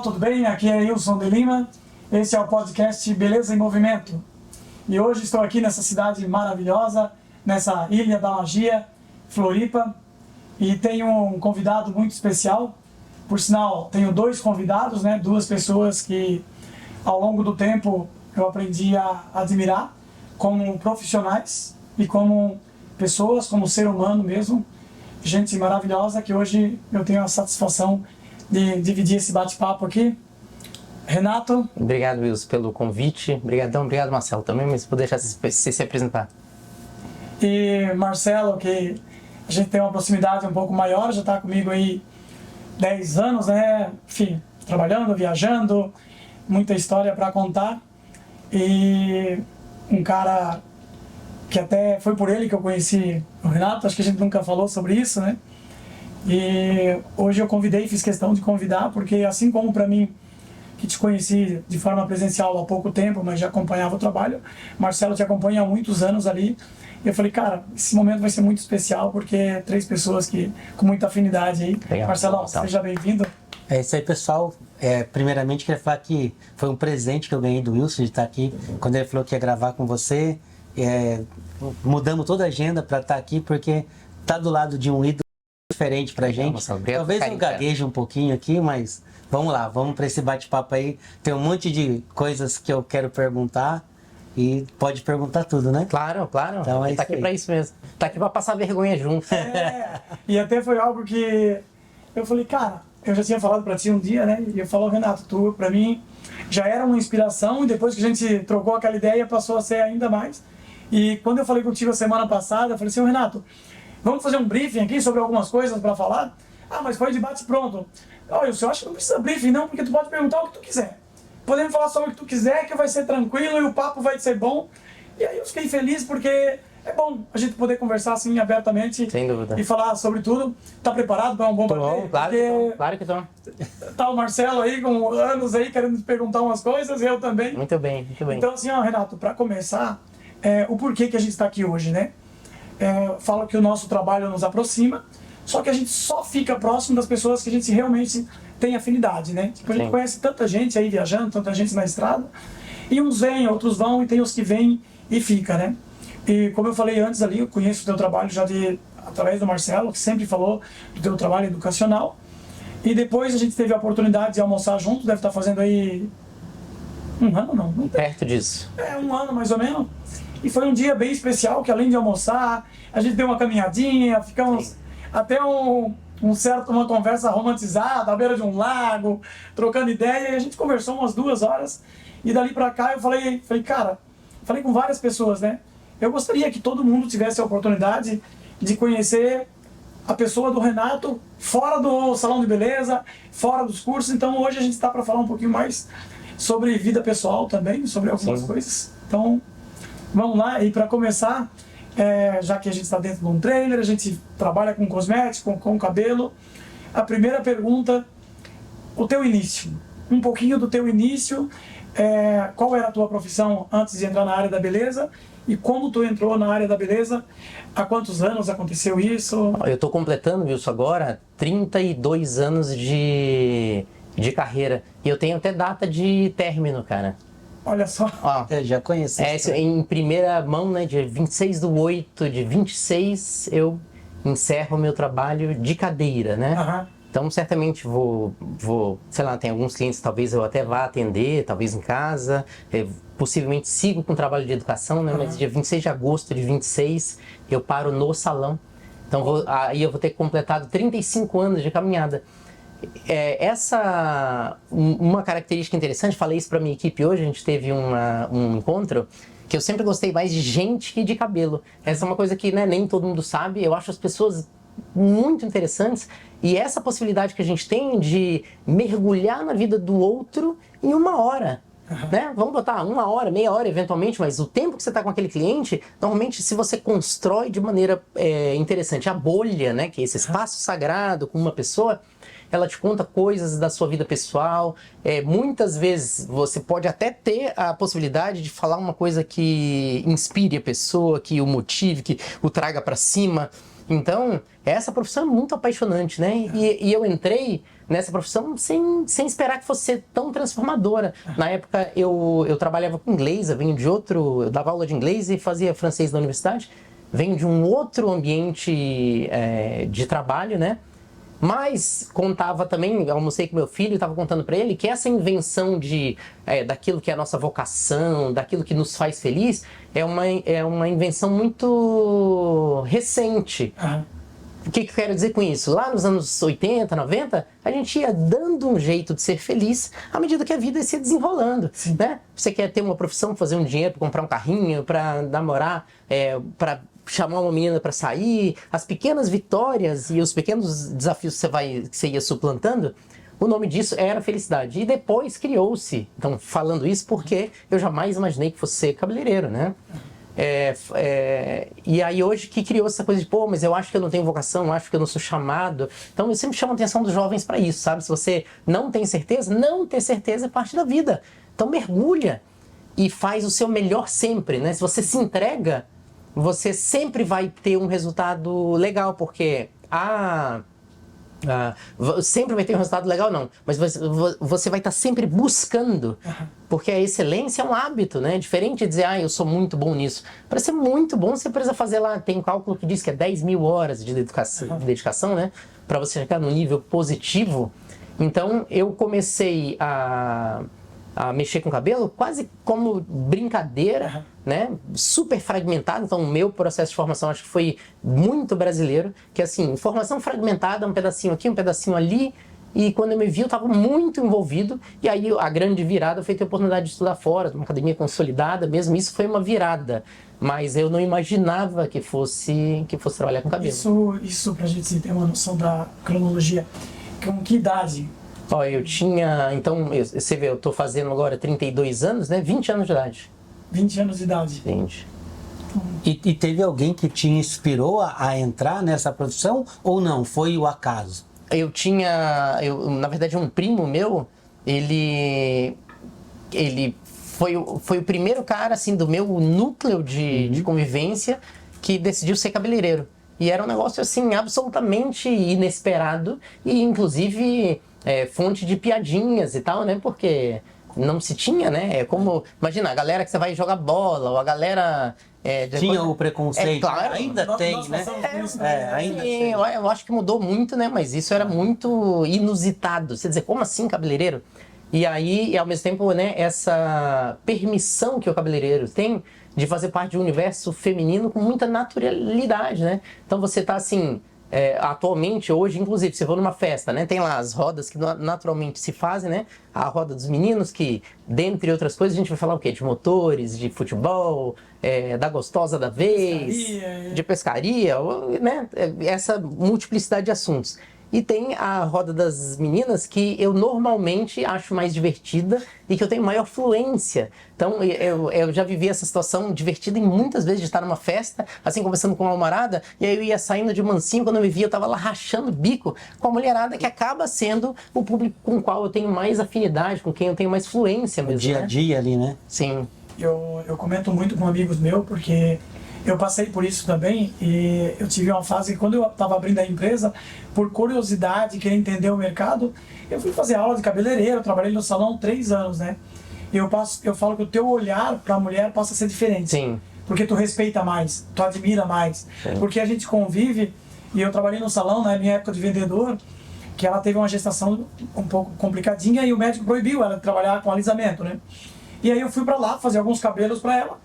Tudo bem? Aqui é Wilson de Lima, esse é o podcast Beleza em Movimento. E hoje estou aqui nessa cidade maravilhosa, nessa Ilha da Magia, Floripa, e tenho um convidado muito especial. Por sinal, tenho dois convidados, duas pessoas que ao longo do tempo eu aprendi a admirar como profissionais e como pessoas, como ser humano mesmo. Gente maravilhosa que hoje eu tenho a satisfação de dividir esse bate-papo aqui. Renato. Obrigado, Wilson, pelo convite. Obrigado, Marcelo, também, mas por deixar se apresentar. E Marcelo, que a gente tem uma proximidade um pouco maior, já está comigo aí 10 anos, Enfim, trabalhando, viajando, muita história para contar. E um cara que até foi por ele que eu conheci o Renato, acho que a gente nunca falou sobre isso, E hoje eu convidei, fiz questão de convidar, porque assim como para mim, que te conheci de forma presencial há pouco tempo, mas já acompanhava o trabalho, Marcelo te acompanha há muitos anos ali, e eu falei, cara, esse momento vai ser muito especial, porque três pessoas que com muita afinidade aí. Legal, Marcelo, seja bem-vindo. É isso aí, pessoal. Primeiramente, queria falar que foi um presente que eu ganhei do Wilson de estar aqui, quando ele falou que ia gravar com você. Mudamos toda a agenda para estar aqui, porque tá do lado de um ídolo diferente pra gente. Marcelo, Talvez eu gagueje um pouquinho aqui, mas vamos lá, vamos para esse bate-papo aí. Tem um monte de coisas que eu quero perguntar e pode perguntar tudo, né? Claro. Então, Tá aqui pra isso mesmo. Tá aqui pra passar vergonha junto. E até foi algo que eu falei, cara, eu já tinha falado pra ti um dia, E eu falo, Renato, tu pra mim já era uma inspiração, e depois que a gente trocou aquela ideia passou a ser ainda mais. E quando eu falei contigo a semana passada, eu falei assim, Renato, vamos fazer um briefing aqui sobre algumas coisas para falar? Ah, mas foi de bate pronto. Olha, eu acho que não precisa briefing não, porque tu pode perguntar o que tu quiser. Podemos falar sobre o que tu quiser, que vai ser tranquilo e o papo vai ser bom. E aí eu fiquei feliz porque é bom a gente poder conversar assim abertamente. Sem dúvida. E falar sobre tudo. Tá preparado para um bom papo? Claro que tô. Tá o Marcelo aí com anos aí querendo te perguntar umas coisas, eu também. Muito bem. Então assim, Renato, para começar, o porquê que a gente está aqui hoje, Fala que o nosso trabalho nos aproxima, só que a gente só fica próximo das pessoas que a gente realmente tem afinidade, Tipo, a gente conhece tanta gente aí viajando, tanta gente na estrada, e uns vêm, outros vão, e tem os que vêm e fica, E como eu falei antes ali, eu conheço o teu trabalho já através do Marcelo, que sempre falou do teu trabalho educacional, e depois a gente teve a oportunidade de almoçar junto, deve estar fazendo aí um ano, não? Perto disso. Um ano mais ou menos. E foi um dia bem especial, que além de almoçar, a gente deu uma caminhadinha, ficamos até uma conversa romantizada, à beira de um lago, trocando ideia, e a gente conversou umas 2 horas, e dali pra cá eu falei, cara, falei com várias pessoas, Eu gostaria que todo mundo tivesse a oportunidade de conhecer a pessoa do Renato fora do salão de beleza, fora dos cursos, então hoje a gente está para falar um pouquinho mais sobre vida pessoal também, sobre algumas coisas. Então, vamos lá, e para começar, já que a gente está dentro de um trailer, a gente trabalha com cosmético, com cabelo, a primeira pergunta, o teu início, um pouquinho do teu início, qual era a tua profissão antes de entrar na área da beleza, e como tu entrou na área da beleza, há quantos anos aconteceu isso? Eu tô completando, Wilson, agora 32 anos de carreira, e eu tenho até data de término, cara. Olha só. Eu já conheci. Em primeira mão, dia 26/8 de 26, eu encerro o meu trabalho de cadeira, Uhum. Então, certamente vou, sei lá, tem alguns clientes, talvez eu até vá atender, talvez em casa, possivelmente sigo com o trabalho de educação, Mas dia 26 de agosto de 26, eu paro no salão. Então, aí eu vou ter completado 35 anos de caminhada. Uma característica interessante, falei isso para minha equipe hoje, a gente teve um encontro, que eu sempre gostei mais de gente que de cabelo. Essa é uma coisa que nem todo mundo sabe, eu acho as pessoas muito interessantes, e essa possibilidade que a gente tem de mergulhar na vida do outro em 1 hora. Vamos botar 1 hora, meia hora eventualmente, mas o tempo que você está com aquele cliente, normalmente se você constrói de maneira interessante a bolha, que é esse espaço sagrado com uma pessoa, ela te conta coisas da sua vida pessoal, muitas vezes você pode até ter a possibilidade de falar uma coisa que inspire a pessoa, que o motive, que o traga para cima, Então, essa profissão é muito apaixonante, né? E eu entrei nessa profissão sem esperar que fosse ser tão transformadora. Na época, eu trabalhava com inglês, eu dava aula de inglês e fazia francês na universidade. Venho de um outro ambiente de trabalho, né? Mas contava também, almocei com meu filho e estava contando para ele que essa invenção daquilo que é a nossa vocação, daquilo que nos faz feliz, é uma invenção muito recente. O que eu quero dizer com isso? Lá nos anos 80, 90, a gente ia dando um jeito de ser feliz à medida que a vida ia se desenrolando, né? Você quer ter uma profissão, fazer um dinheiro para comprar um carrinho, para namorar, para chamar uma menina para sair, as pequenas vitórias e os pequenos desafios que você ia suplantando, o nome disso era felicidade. E depois criou-se, então falando isso porque eu jamais imaginei que fosse ser cabeleireiro, né? E aí hoje que criou essa coisa de, mas eu acho que eu não tenho vocação, eu acho que eu não sou chamado. Então eu sempre chamo a atenção dos jovens para isso, sabe? Se você não tem certeza, não ter certeza é parte da vida. Então mergulha e faz o seu melhor sempre, né? Se você se entrega, você sempre vai ter um resultado legal, porque sempre vai ter um resultado legal, não, mas você vai estar sempre buscando, porque a excelência é um hábito, né? Diferente de dizer, eu sou muito bom nisso. Para ser muito bom, você precisa fazer lá, tem um cálculo que diz que é 10 mil horas de dedicação, né? Para você chegar no nível positivo. Então, eu comecei a mexer com cabelo quase como brincadeira, né? Super fragmentado. Então, o meu processo de formação acho que foi muito brasileiro, que assim, formação fragmentada, um pedacinho aqui, um pedacinho ali, e quando eu me vi, eu estava muito envolvido, e aí a grande virada foi ter a oportunidade de estudar fora, uma academia consolidada mesmo, isso foi uma virada, mas eu não imaginava que fosse trabalhar com cabelo. Isso pra gente ter uma noção da cronologia, com que idade? Eu tinha, então, você vê, eu tô fazendo agora 32 anos, né? 20 anos de idade. 20 anos de idade. 20. E teve alguém que te inspirou a entrar nessa profissão ou não? Foi o acaso? Na verdade, um primo meu, ele foi o primeiro cara, assim, do meu núcleo de convivência que decidiu ser cabeleireiro. E era um negócio, assim, absolutamente inesperado e, inclusive, fonte de piadinhas e tal, né? Porque não se tinha, né? É como, imagina, a galera que você vai jogar bola, ou a galera... Tinha o preconceito, claro, ainda tem, né? Ainda tem. Eu acho que mudou muito, né? Mas isso era muito inusitado. Você dizer, como assim cabeleireiro? E aí, ao mesmo tempo, né, essa permissão que o cabeleireiro tem de fazer parte de um universo feminino com muita naturalidade, né? Então você tá assim... atualmente, hoje, inclusive, se for numa festa, né, tem lá as rodas que naturalmente se fazem, né, a roda dos meninos, que, dentre outras coisas, a gente vai falar o quê? De motores, de futebol, da gostosa da vez, de pescaria, né, essa multiplicidade de assuntos. E tem a roda das meninas que eu normalmente acho mais divertida e que eu tenho maior fluência. Então eu já vivi essa situação divertida em muitas vezes de estar numa festa, assim, conversando com uma namorada, e aí eu ia saindo de mansinho, quando eu me via eu tava lá rachando o bico com a mulherada que acaba sendo o público com o qual eu tenho mais afinidade, com quem eu tenho mais fluência mesmo. O dia a dia ali, né? Sim. Eu comento muito com amigos meus, porque eu passei por isso também, e eu tive uma fase que quando eu estava abrindo a empresa, por curiosidade, querer entender o mercado, eu fui fazer aula de cabeleireiro, eu trabalhei no salão 3 anos, né? E eu falo que o teu olhar para a mulher passa a ser diferente. Sim. Porque tu respeita mais, tu admira mais. Sim. Porque a gente convive, e eu trabalhei no salão, na minha época de vendedor, que ela teve uma gestação um pouco complicadinha e o médico proibiu ela de trabalhar com alisamento, né? E aí eu fui para lá fazer alguns cabelos para ela,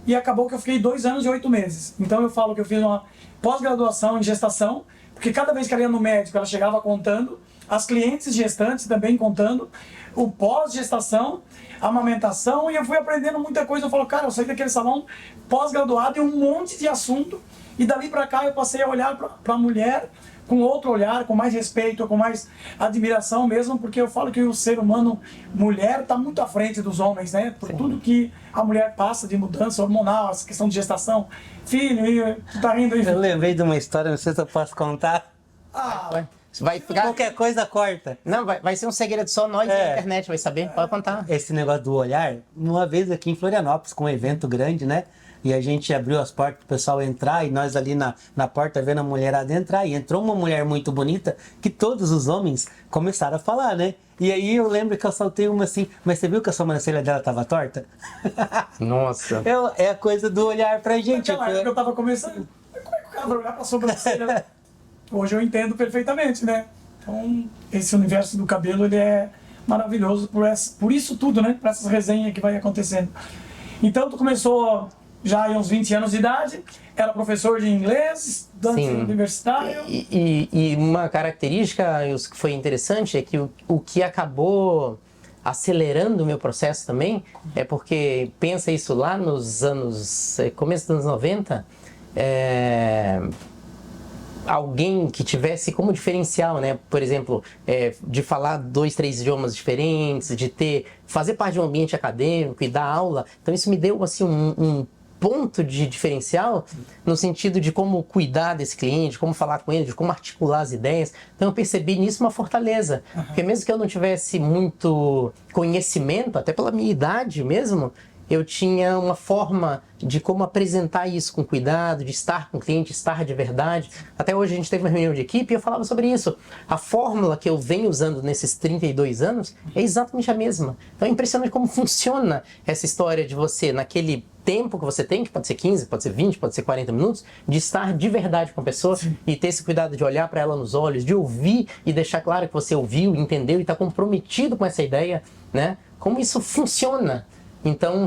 e acabou que eu fiquei 2 anos e 8 meses. Então eu falo que eu fiz uma pós-graduação em gestação, porque cada vez que ela ia no médico, ela chegava contando, as clientes gestantes também contando, o pós-gestação, a amamentação, e eu fui aprendendo muita coisa. Eu falo, cara, eu saí daquele salão pós-graduado e um monte de assunto, e dali para cá eu passei a olhar para a mulher com outro olhar, com mais respeito, com mais admiração mesmo, porque eu falo que o ser humano, mulher, está muito à frente dos homens, né? Por tudo que a mulher passa de mudança hormonal, essa questão de gestação, filho, e tu tá rindo aí. Eu lembrei de uma história, não sei se eu posso contar. Vai ficar... Qualquer coisa corta. Não, vai ser um segredo só nós da internet vai saber, pode contar. Esse negócio do olhar, uma vez aqui em Florianópolis, com um evento grande, né? e a gente abriu as portas pro pessoal entrar, e nós ali na porta vendo a mulherada entrar, e entrou uma mulher muito bonita, que todos os homens começaram a falar, né? E aí eu lembro que eu soltei uma assim, mas você viu que a sobrancelha dela tava torta? Nossa. É a coisa do olhar pra gente. Naquela época eu tava começando, como é que o cara vai olhar pra sobrancelha? Hoje eu entendo perfeitamente, né? Então, esse universo do cabelo, ele é maravilhoso por isso tudo, né? Por essas resenhas que vai acontecendo. Então, tu começou já aí uns 20 anos de idade, era professor de inglês, estudante universitário. E uma característica que foi interessante é que o que acabou acelerando o meu processo também é porque, pensa isso lá nos anos, começo dos anos 90, alguém que tivesse como diferencial, né? Por exemplo, de falar 2, 3 idiomas diferentes, de fazer parte de um ambiente acadêmico e dar aula. Então isso me deu assim um ponto de diferencial no sentido de como cuidar desse cliente, como falar com ele, de como articular as ideias. Então eu percebi nisso uma fortaleza. Porque mesmo que eu não tivesse muito conhecimento, até pela minha idade mesmo, eu tinha uma forma de como apresentar isso com cuidado, de estar com o cliente, estar de verdade. Até hoje a gente teve uma reunião de equipe e eu falava sobre isso. A fórmula que eu venho usando nesses 32 anos é exatamente a mesma. Então é impressionante como funciona essa história de você, naquele tempo que você tem, que pode ser 15, pode ser 20, pode ser 40 minutos, de estar de verdade com a pessoa e ter esse cuidado de olhar para ela nos olhos, de ouvir e deixar claro que você ouviu, entendeu e está comprometido com essa ideia, né? Como isso funciona. Então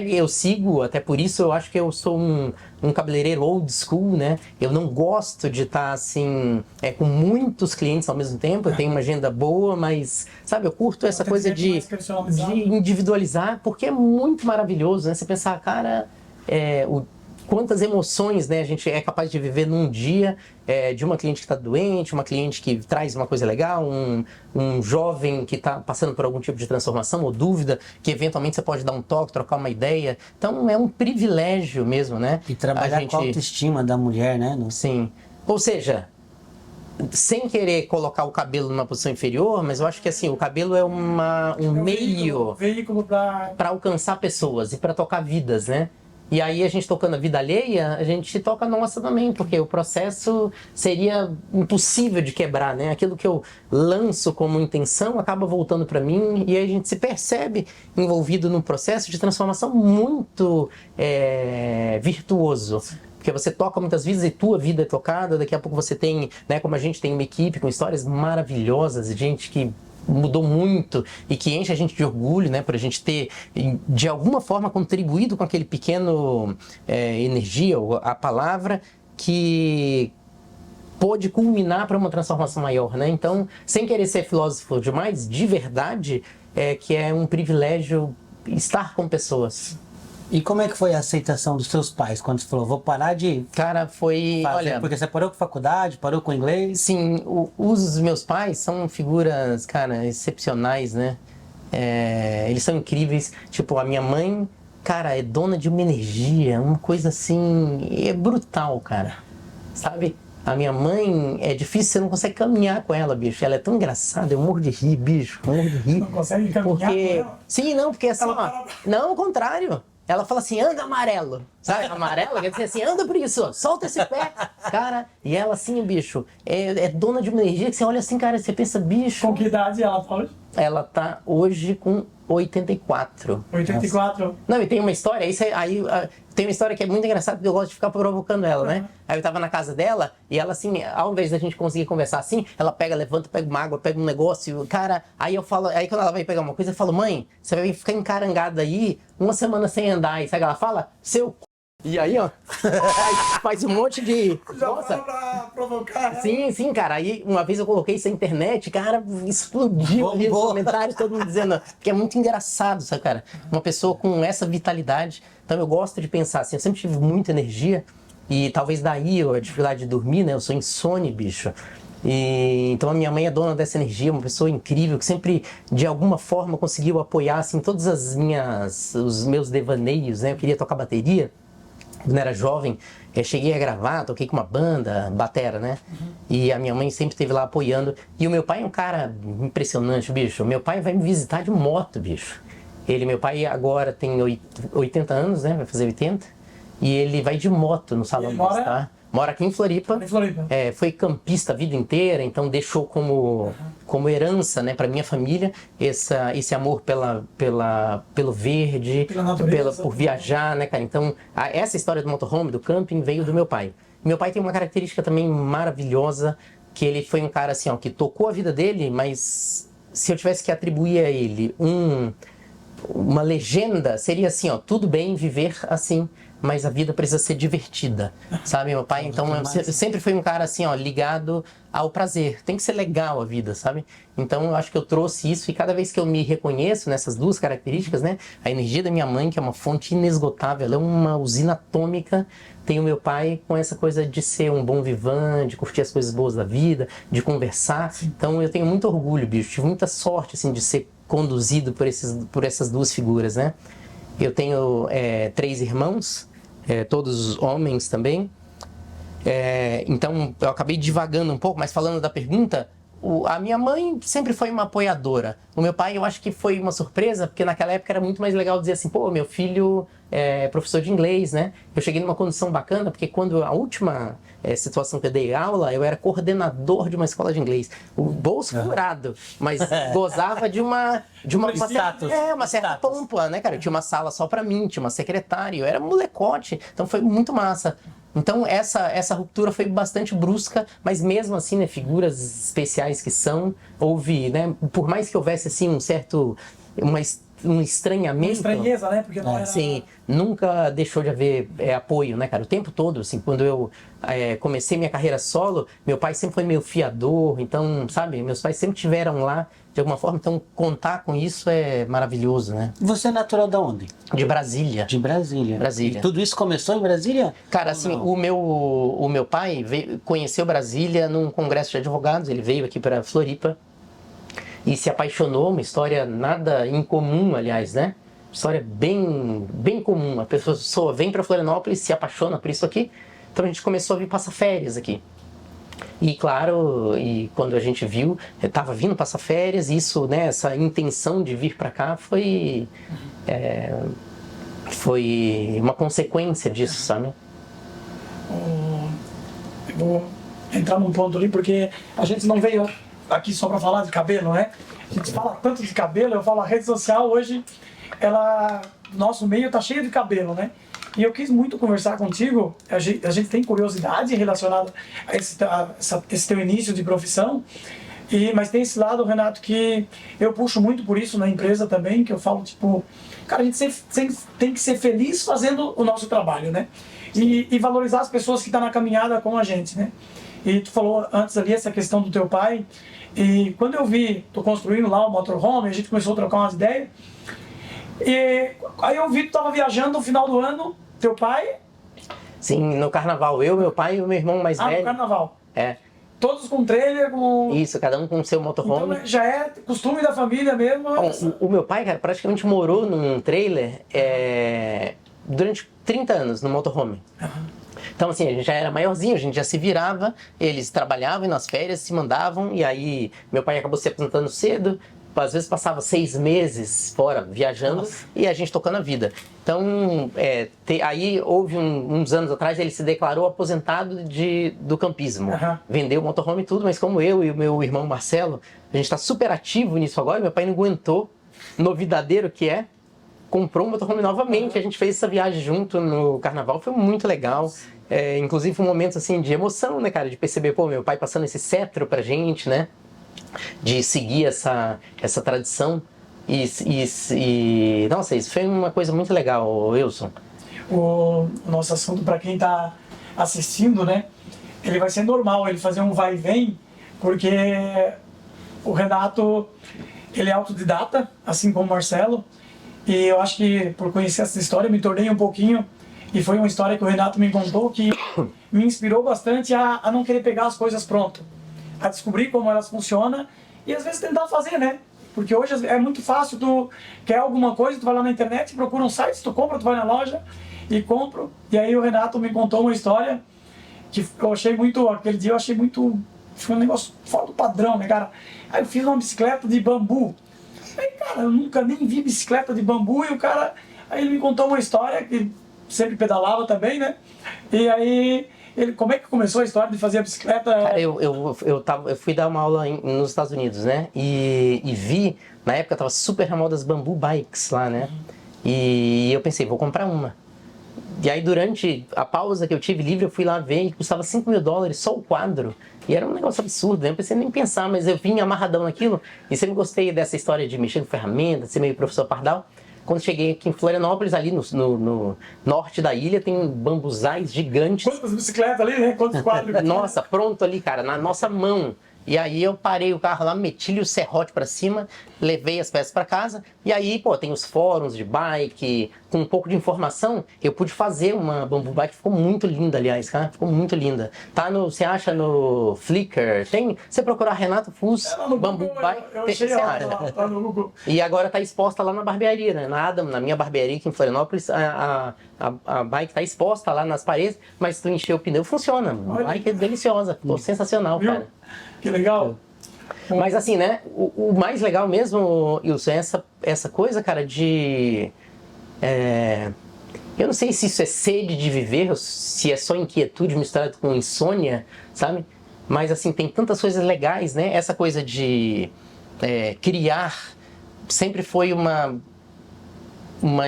eu sigo, até por isso eu acho que eu sou um cabeleireiro old school, né? Eu não gosto de estar assim, com muitos clientes ao mesmo tempo, eu tenho uma agenda boa, mas, sabe, eu curto essa coisa de individualizar, porque é muito maravilhoso, né? Você pensar, cara, quantas emoções, né, a gente é capaz de viver num dia de uma cliente que está doente, uma cliente que traz uma coisa legal, um jovem que está passando por algum tipo de transformação ou dúvida, que eventualmente você pode dar um toque, trocar uma ideia. Então é um privilégio mesmo, né? E trabalhar com a autoestima da mulher, né? Sim. Ou seja, sem querer colocar o cabelo numa posição inferior, mas eu acho que assim, o cabelo é um veículo para alcançar pessoas e para tocar vidas, né? E aí a gente tocando a vida alheia, a gente toca a nossa também, porque o processo seria impossível de quebrar, né? Aquilo que eu lanço como intenção acaba voltando para mim e aí a gente se percebe envolvido num processo de transformação muito virtuoso. Porque você toca muitas vidas e tua vida é tocada, daqui a pouco você tem, né, como a gente tem uma equipe com histórias maravilhosas, gente que mudou muito e que enche a gente de orgulho, né, por a gente ter de alguma forma contribuído com aquele pequeno energia ou a palavra que pôde culminar para uma transformação maior, né? Então, sem querer ser filósofo demais, de verdade, que é um privilégio estar com pessoas. E como é que foi a aceitação dos seus pais quando você falou, vou parar de... Cara, foi... Olha, porque você parou com faculdade, parou com inglês? Sim, os meus pais são figuras, cara, excepcionais, né? Eles são incríveis. Tipo, a minha mãe, cara, é dona de uma energia, uma coisa assim... É brutal, cara. Sabe? A minha mãe, é difícil, você não consegue caminhar com ela, bicho. Ela é tão engraçada, eu morro de rir, bicho. Eu morro de rir. Não consegue caminhar com ela? Sim, não, porque assim, não, ao contrário. Ela fala assim, anda amarelo, sabe? Amarelo quer dizer assim, anda por isso, solta esse pé, cara. E ela assim, bicho, é dona de uma energia que você olha assim, cara, você pensa, bicho... Com que idade ela tá hoje? Ela tá hoje com 84. 84? Nossa. Não, e tem uma história, tem uma história que é muito engraçada, porque eu gosto de ficar provocando ela, né? Aí eu tava na casa dela, e ela assim, ao invés da gente conseguir conversar assim, ela levanta, pega uma água, pega um negócio, cara, aí eu falo, aí quando ela vai pegar uma coisa, eu falo, mãe, você vai ficar encarangada aí, uma semana sem andar, e sabe o que ela fala? Seu c... E aí, ó, faz um monte de... Já Nossa. pra provocar, né? Sim, cara. Aí uma vez eu coloquei isso na internet, cara, explodiu ali nos comentários, todo mundo dizendo que é muito engraçado, sabe, cara? Uma pessoa com essa vitalidade. Então eu gosto de pensar assim, eu sempre tive muita energia e talvez daí a dificuldade de dormir, né? Eu sou insone, bicho. E então a minha mãe é dona dessa energia, uma pessoa incrível que sempre de alguma forma conseguiu apoiar assim todas os meus devaneios, né? Eu queria tocar bateria. Quando era jovem, cheguei a gravar, toquei com uma banda, batera, né? E a minha mãe sempre esteve lá apoiando. E o meu pai é um cara impressionante, bicho. Meu pai vai me visitar de moto, bicho. Meu pai agora tem 80 anos, né? Vai fazer 80. e ele vai de moto no Salão Miss, tá? Mora aqui em Floripa. Foi campista a vida inteira, então deixou como herança, né, para minha família esse amor pelo verde, por viajar, né, cara? Então, essa história do motorhome, do camping, veio do meu pai. Meu pai tem uma característica também maravilhosa, que ele foi um cara assim, ó, que tocou a vida dele, mas se eu tivesse que atribuir a ele uma legenda, seria assim, ó, tudo bem viver assim, mas a vida precisa ser divertida, sabe? Meu pai, então, sempre foi um cara assim, ó, ligado ao prazer. Tem que ser legal a vida, sabe? Então, eu acho que eu trouxe isso e cada vez que eu me reconheço nessas duas características, né? A energia da minha mãe, que é uma fonte inesgotável, ela é uma usina atômica. Tem o meu pai com essa coisa de ser um bom vivant, de curtir as coisas boas da vida, de conversar. Então, eu tenho muito orgulho, bicho. Tive muita sorte, assim, de ser conduzido por essas duas figuras, né? Eu tenho 3 irmãos, todos homens também. Então, eu acabei divagando um pouco, mas falando da pergunta, a minha mãe sempre foi uma apoiadora. O meu pai, eu acho que foi uma surpresa, porque naquela época era muito mais legal dizer assim, pô, meu filho é professor de inglês, né? Eu cheguei numa condição bacana, porque quando a última situação que eu dei aula, eu era coordenador de uma escola de inglês. O bolso furado, mas gozava de uma certa pompa, né, cara? Eu tinha uma sala só pra mim, tinha uma secretária, eu era molecote, então foi muito massa. Então essa ruptura foi bastante brusca, mas mesmo assim, né, figuras especiais que são, houve, né, por mais que houvesse assim um estranhamento. Uma estranheza, né? Porque não era... Sim, nunca deixou de haver apoio, né, cara? O tempo todo, assim, quando eu comecei minha carreira solo, meu pai sempre foi meu fiador, então, sabe, meus pais sempre tiveram lá, de alguma forma, então contar com isso é maravilhoso, né? Você é natural de onde? De Brasília. De Brasília. Brasília. E tudo isso começou em Brasília? Cara, assim, o meu pai conheceu Brasília num congresso de advogados, ele veio aqui para Floripa, e se apaixonou, uma história nada incomum, aliás, né? História bem comum. A pessoa vem para Florianópolis, se apaixona por isso aqui. Então a gente começou a vir passar férias aqui. E claro, quando a gente viu, estava vindo passar férias, isso, né, essa intenção de vir para cá foi uma consequência disso, sabe? Eu vou entrar num ponto ali, porque a gente não veio aqui só para falar de cabelo, né? A gente fala tanto de cabelo, eu falo, a rede social hoje, nosso meio tá cheio de cabelo, né? E eu quis muito conversar contigo, a gente tem curiosidade relacionada a esse teu início de profissão, mas tem esse lado, Renato, que eu puxo muito por isso na empresa também, que eu falo, tipo, cara, a gente tem que ser feliz fazendo o nosso trabalho, né? E valorizar as pessoas que estão na caminhada com a gente, né? E tu falou antes ali essa questão do teu pai, e quando eu vi tu construindo lá o motorhome, a gente começou a trocar umas ideias, e aí eu vi que tu tava viajando no final do ano, teu pai... Sim, no carnaval, eu, meu pai e o meu irmão mais velho. No carnaval. É. Todos com trailer, com... Isso, cada um com o seu motorhome. Então já é costume da família mesmo. Bom, o meu pai, cara, praticamente morou num trailer durante 30 anos, no motorhome. Então, assim, a gente já era maiorzinho, a gente já se virava, eles trabalhavam nas férias, se mandavam, e aí meu pai acabou se aposentando cedo, às vezes passava 6 meses fora, viajando, e a gente tocando a vida. Então, aí houve uns anos atrás, ele se declarou aposentado do campismo. Vendeu o motorhome e tudo, mas como eu e o meu irmão Marcelo, a gente está super ativo nisso agora, meu pai não aguentou, novidadeiro que comprou um motorhome novamente, a gente fez essa viagem junto no carnaval, foi muito legal. Inclusive foi um momento assim de emoção, né, cara, de perceber, pô, meu pai passando esse cetro pra gente, né, de seguir essa tradição nossa, isso foi uma coisa muito legal, Wilson. O nosso assunto, para quem tá assistindo, né, ele vai ser normal, ele fazer um vai e vem, porque o Renato, ele é autodidata, assim como o Marcelo, e eu acho que por conhecer essa história me tornei um pouquinho, e foi uma história que o Renato me contou que me inspirou bastante a não querer pegar as coisas pronto, a descobrir como elas funcionam e às vezes tentar fazer, né? Porque hoje é muito fácil, tu quer alguma coisa, tu vai lá na internet, procura um site, tu compra, tu vai na loja e compra. E aí o Renato me contou uma história que eu achei muito, aquele dia eu achei muito, foi um negócio fora do padrão, né, cara? Aí eu fiz uma bicicleta de bambu. Aí, cara, eu nunca nem vi bicicleta de bambu e o cara, aí ele me contou uma história que sempre pedalava também, né? E aí, como é que começou a história de fazer a bicicleta? Cara, eu fui dar uma aula nos Estados Unidos, né? E vi, na época tava super na moda das bamboo bikes lá, né? E eu pensei, vou comprar uma. E aí, durante a pausa que eu tive livre, eu fui lá ver e custava $5.000 só o quadro. E era um negócio absurdo, né? Eu pensei nem pensar, mas eu vim amarradão naquilo. E sempre gostei dessa história de mexer com ferramenta, de ser meio professor pardal. Quando cheguei aqui em Florianópolis, ali no norte da ilha, tem bambuzais gigantes. Quantas bicicletas ali, né? Quantos quadros? Nossa, pronto ali, cara, na nossa mão. E aí eu parei o carro lá, meti-lhe o serrote pra cima, levei as peças pra casa. E aí, pô, tem os fóruns de bike, com um pouco de informação, eu pude fazer uma bamboo bike, ficou muito linda, aliás, cara, ficou muito linda. Tá você acha no Flickr, você procurar Renato Fuss, bamboo bike, eu achei você acha. lá no Google. E agora tá exposta lá na barbearia, né? Na minha barbearia aqui em Florianópolis, a bike tá exposta lá nas paredes, mas se tu encher o pneu, funciona. A bike é deliciosa, ficou sensacional, Viu? cara. Que legal. Mas assim, né, o mais legal mesmo, Wilson, é essa coisa, cara, de... eu não sei se isso é sede de viver, ou se é só inquietude misturada com insônia, sabe? Mas assim, tem tantas coisas legais, né? Essa coisa de criar sempre foi uma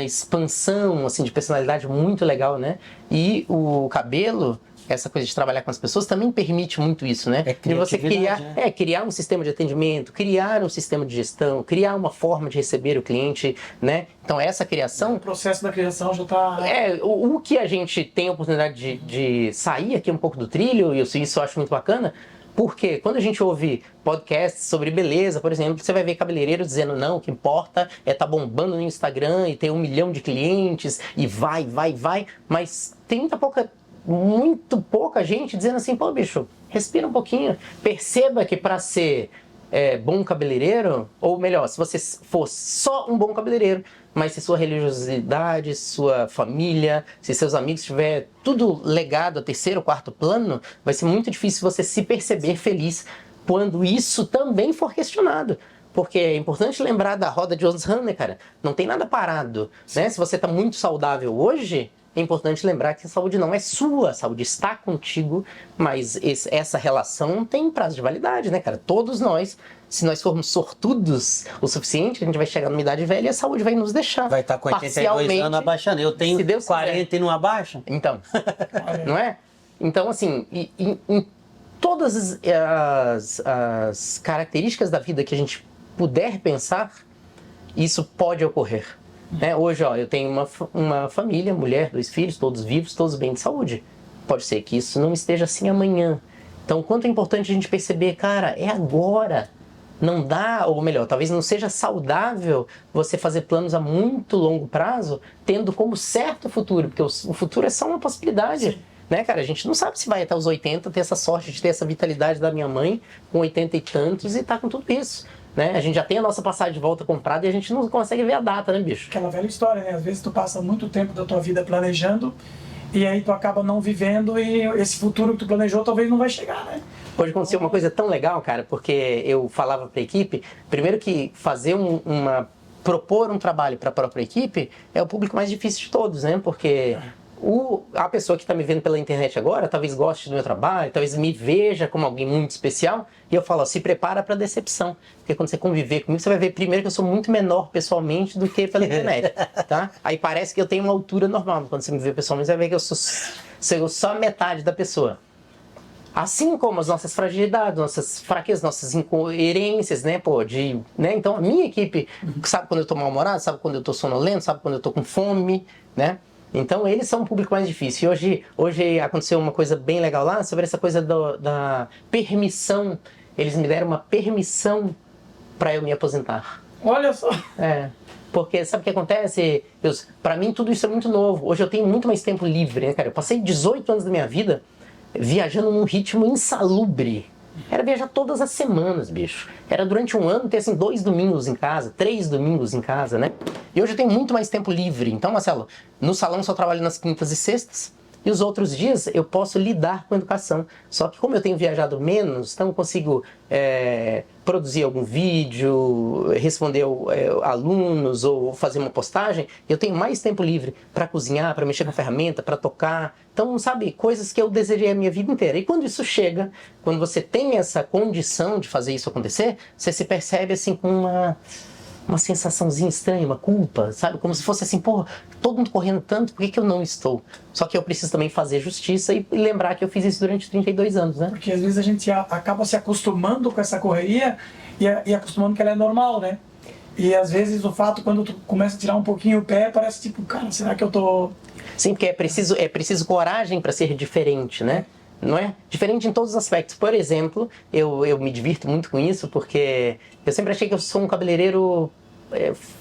expansão assim, de personalidade muito legal, né? E o cabelo, essa coisa de trabalhar com as pessoas também permite muito isso, né? De você criar um sistema de atendimento, criar um sistema de gestão, criar uma forma de receber o cliente, né? Então essa criação... O processo da criação já está... O que a gente tem a oportunidade de sair aqui um pouco do trilho, e isso eu acho muito bacana, porque quando a gente ouve podcasts sobre beleza, por exemplo, você vai ver cabeleireiro dizendo não, o que importa é estar bombando no Instagram e ter 1 milhão de clientes e vai, mas tem muito pouca gente dizendo assim, pô, bicho, respira um pouquinho, perceba que para ser bom cabeleireiro, ou melhor, se você for só um bom cabeleireiro, mas se sua religiosidade, sua família, se seus amigos tiver tudo legado a terceiro ou quarto plano, vai ser muito difícil você se perceber feliz quando isso também for questionado. Porque é importante lembrar da roda de Jones Hunter, cara. Não tem nada parado, né? Se você está muito saudável hoje, é importante lembrar que a saúde não é sua, a saúde está contigo, mas essa relação não tem prazo de validade, né, cara? Todos nós, se nós formos sortudos o suficiente, a gente vai chegar numa idade velha e a saúde vai nos deixar. Vai estar com 82 anos abaixando. Eu tenho 40 e não abaixa. Então, não é? Então, assim, em todas as características da vida que a gente puder pensar, isso pode ocorrer. Hoje, eu tenho uma família, mulher, 2 filhos, todos vivos, todos bem de saúde. Pode ser que isso não esteja assim amanhã. Então, o quanto é importante a gente perceber, cara, é agora. Não dá, ou melhor, talvez não seja saudável você fazer planos a muito longo prazo, tendo como certo o futuro, porque o futuro é só uma possibilidade. Né, cara? A gente não sabe se vai até os 80 ter essa sorte de ter essa vitalidade da minha mãe com 80 e tantos e tá com tudo isso. Né? A gente já tem a nossa passagem de volta comprada e a gente não consegue ver a data, né, bicho? Aquela velha história, né? Às vezes tu passa muito tempo da tua vida planejando e aí tu acaba não vivendo e esse futuro que tu planejou talvez não vai chegar, né? Hoje aconteceu uma coisa tão legal, cara, porque eu falava pra equipe, primeiro que fazer propor um trabalho para a própria equipe é o público mais difícil de todos, né? Porque a pessoa que está me vendo pela internet agora talvez goste do meu trabalho, talvez me veja como alguém muito especial, e eu falo, se prepara para decepção, porque quando você conviver comigo, você vai ver primeiro que eu sou muito menor pessoalmente do que pela internet, tá? Aí parece que eu tenho uma altura normal, quando você me vê pessoalmente, você vai ver que eu sou só metade da pessoa. Assim como as nossas fragilidades, nossas fraquezas, nossas incoerências, né, né? Então a minha equipe sabe quando eu tô mal-humorado, sabe quando eu tô sonolento, sabe quando eu tô com fome, né? Então eles são um público mais difícil. E hoje aconteceu uma coisa bem legal lá sobre essa coisa da permissão. Eles me deram uma permissão para eu me aposentar. Olha só! Porque sabe o que acontece? Para mim tudo isso é muito novo. Hoje eu tenho muito mais tempo livre, né, cara? Eu passei 18 anos da minha vida viajando num ritmo insalubre. Era viajar todas as semanas, bicho. Era durante um ano ter assim 2 domingos em casa, 3 domingos em casa, né? E hoje eu tenho muito mais tempo livre. Então, Marcelo, no salão só trabalho nas quintas e sextas. E os outros dias eu posso lidar com a educação. Só que como eu tenho viajado menos, então eu consigo produzir algum vídeo, responder alunos ou fazer uma postagem, eu tenho mais tempo livre para cozinhar, para mexer com a ferramenta, para tocar. Então, sabe, coisas que eu desejei a minha vida inteira. E quando isso chega, quando você tem essa condição de fazer isso acontecer, você se percebe assim com uma sensaçãozinha estranha, uma culpa, sabe? Como se fosse assim, pô, todo mundo correndo tanto, por que eu não estou? Só que eu preciso também fazer justiça e lembrar que eu fiz isso durante 32 anos, né? Porque às vezes a gente acaba se acostumando com essa correria e acostumando que ela é normal, né? E às vezes o fato, quando tu começa a tirar um pouquinho o pé, parece tipo, cara, será que eu tô... Sim, porque é preciso coragem para ser diferente, né? Não é? Diferente em todos os aspectos. Por exemplo, eu me divirto muito com isso porque eu sempre achei que eu sou um cabeleireiro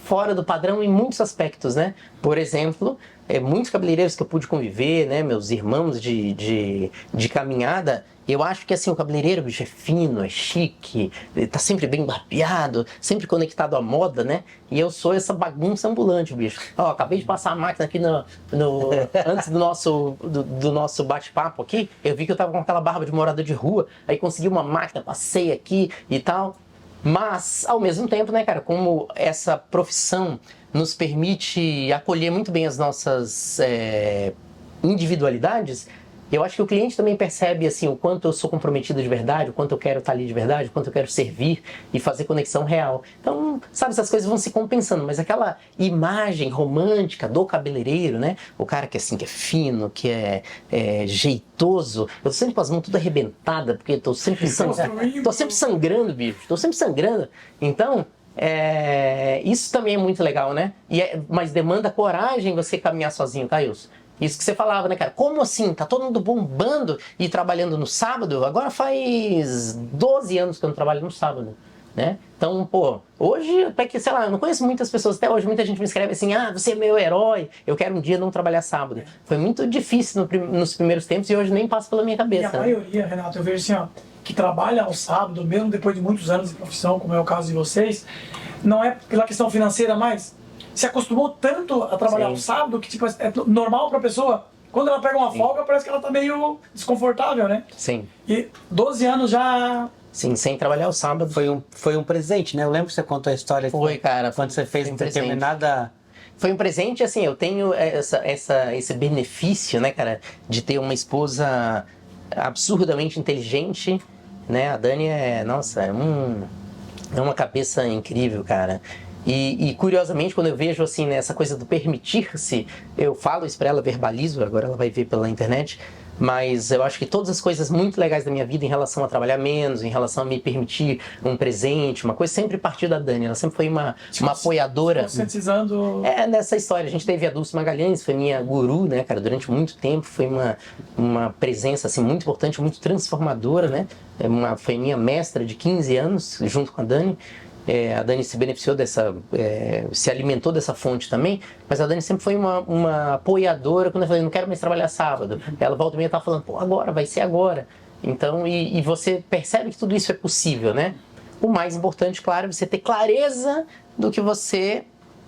fora do padrão em muitos aspectos, né? Por exemplo, muitos cabeleireiros que eu pude conviver, né? Meus irmãos de caminhada, eu acho que assim, o cabeleireiro, bicho, é fino, é chique, tá sempre bem barbeado, sempre conectado à moda, né? E eu sou essa bagunça ambulante, bicho. Ó, acabei de passar a máquina aqui antes do nosso bate-papo aqui, eu vi que eu tava com aquela barba de morador de rua, aí consegui uma máquina, passei aqui e tal. Mas, ao mesmo tempo, né, cara, como essa profissão nos permite acolher muito bem as nossas individualidades, eu acho que o cliente também percebe assim, o quanto eu sou comprometido de verdade, o quanto eu quero estar ali de verdade, o quanto eu quero servir e fazer conexão real. Então, sabe, essas coisas vão se compensando, mas aquela imagem romântica do cabeleireiro, né? O cara que assim, que é fino, que é jeitoso. Eu tô sempre com as mãos tudo arrebentadas, porque eu tô sempre sangrando, bicho. Tô sempre sangrando. Então, isso também é muito legal, né? Mas demanda coragem você caminhar sozinho, tá, Wilson? Isso que você falava, né, cara? Como assim? Tá todo mundo bombando e trabalhando no sábado? Agora faz 12 anos que eu não trabalho no sábado, né? Então, pô, hoje, até que, sei lá, eu não conheço muitas pessoas, até hoje muita gente me escreve assim, você é meu herói, eu quero um dia não trabalhar sábado. Foi muito difícil nos primeiros tempos e hoje nem passa pela minha cabeça. E a maioria, Renato, eu vejo assim, ó, que trabalha ao sábado, mesmo depois de muitos anos de profissão, como é o caso de vocês, não é pela questão financeira mais, se acostumou tanto a trabalhar no sábado que tipo, é normal pra pessoa. Quando ela pega uma folga, parece que ela tá meio desconfortável, né? Sim. E 12 anos já... Sim, sem trabalhar o sábado. Foi um presente, né? Eu lembro que você contou a história. Foi, cara. Quando você fez determinada... Foi um presente, assim, eu tenho esse benefício, né, cara, de ter uma esposa absurdamente inteligente, né? A Dani nossa, é uma cabeça incrível, cara. E curiosamente, quando eu vejo assim, né, essa coisa do permitir-se, eu falo isso pra ela, verbalizo, agora ela vai ver pela internet, mas eu acho que todas as coisas muito legais da minha vida em relação a trabalhar menos, em relação a me permitir um presente, uma coisa, sempre partiu da Dani. Ela sempre foi uma apoiadora. Conscientizando... Nessa história. A gente teve a Dulce Magalhães, foi minha guru, né, cara, durante muito tempo. Foi uma presença, assim, muito importante, muito transformadora, né. Foi minha mestra de 15 anos, junto com a Dani. A Dani se beneficiou se alimentou dessa fonte também, mas a Dani sempre foi uma apoiadora quando eu falei, não quero mais trabalhar sábado. Ela volta e meia estava falando, pô, agora, vai ser agora. Então, e você percebe que tudo isso é possível, né? O mais importante, claro, é você ter clareza do que você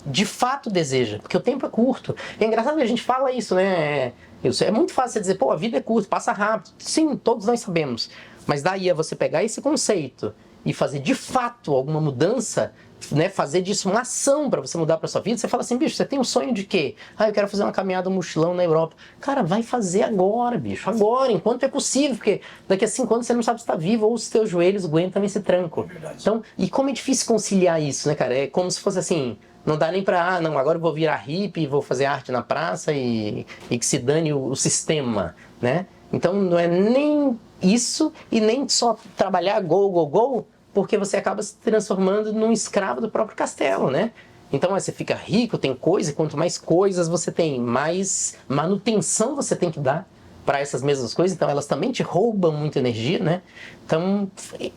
de fato deseja, porque o tempo é curto. E é engraçado que a gente fala isso, né? É muito fácil você dizer, pô, a vida é curta, passa rápido. Sim, todos nós sabemos. Mas daí é você pegar esse conceito e fazer de fato alguma mudança, né, fazer disso uma ação para você mudar para sua vida. Você fala assim, bicho, você tem um sonho de quê? Eu quero fazer uma caminhada, um mochilão na Europa. Cara, vai fazer agora, bicho, agora, enquanto é possível, porque daqui a 5 anos você não sabe se está vivo ou se teus joelhos aguentam esse tranco. Então, e como é difícil conciliar isso, né, cara? É como se fosse assim, não dá nem pra, não, agora eu vou virar hippie, vou fazer arte na praça e que se dane o sistema, né? Então, não é nem isso e nem só trabalhar go, porque você acaba se transformando num escravo do próprio castelo, né? Então você fica rico, tem coisa, e quanto mais coisas você tem, mais manutenção você tem que dar para essas mesmas coisas, então elas também te roubam muita energia, né? Então,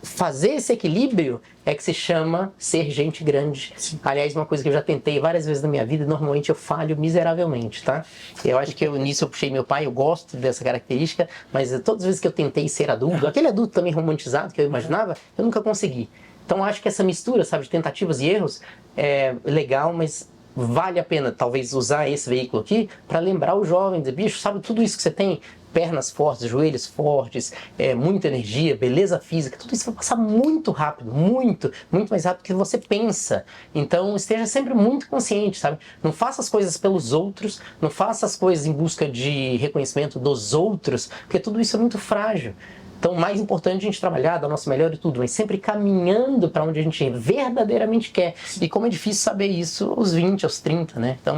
fazer esse equilíbrio é que se chama ser gente grande. Sim. Aliás, uma coisa que eu já tentei várias vezes na minha vida e normalmente eu falho miseravelmente, tá? Eu acho que nisso eu puxei meu pai, eu gosto dessa característica, mas todas as vezes que eu tentei ser adulto, aquele adulto também romantizado que eu imaginava, eu nunca consegui. Então, acho que essa mistura, sabe, de tentativas e erros é legal, mas vale a pena talvez usar esse veículo aqui para lembrar o jovem, dizer, bicho, sabe tudo isso que você tem? Pernas fortes, joelhos fortes, muita energia, beleza física, tudo isso vai passar muito rápido, muito mais rápido do que você pensa. Então esteja sempre muito consciente, sabe? Não faça as coisas pelos outros, não faça as coisas em busca de reconhecimento dos outros, porque tudo isso é muito frágil. Então, o mais importante é a gente trabalhar, dar o nosso melhor e tudo, mas sempre caminhando para onde a gente verdadeiramente quer. E como é difícil saber isso aos 20, aos 30, né? Então,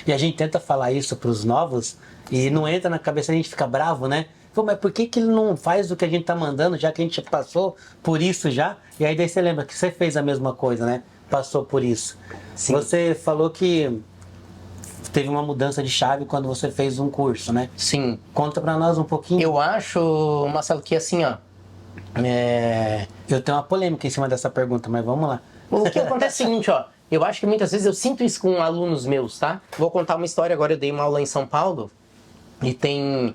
E a gente tenta falar isso para os novos e não entra na cabeça, a gente fica bravo, né? Pô, mas por que ele não faz o que a gente tá mandando, já que a gente passou por isso já? E aí daí você lembra que você fez a mesma coisa, né? Passou por isso. Sim. Você falou que teve uma mudança de chave quando você fez um curso, né? sim. Conta pra nós um pouquinho. Eu acho, Marcelo, que assim, ó... Eu tenho uma polêmica em cima dessa pergunta, mas vamos lá. O que acontece é o seguinte, ó. Eu acho que muitas vezes eu sinto isso com alunos meus, tá? Vou contar uma história agora. Eu dei uma aula em São Paulo e tem...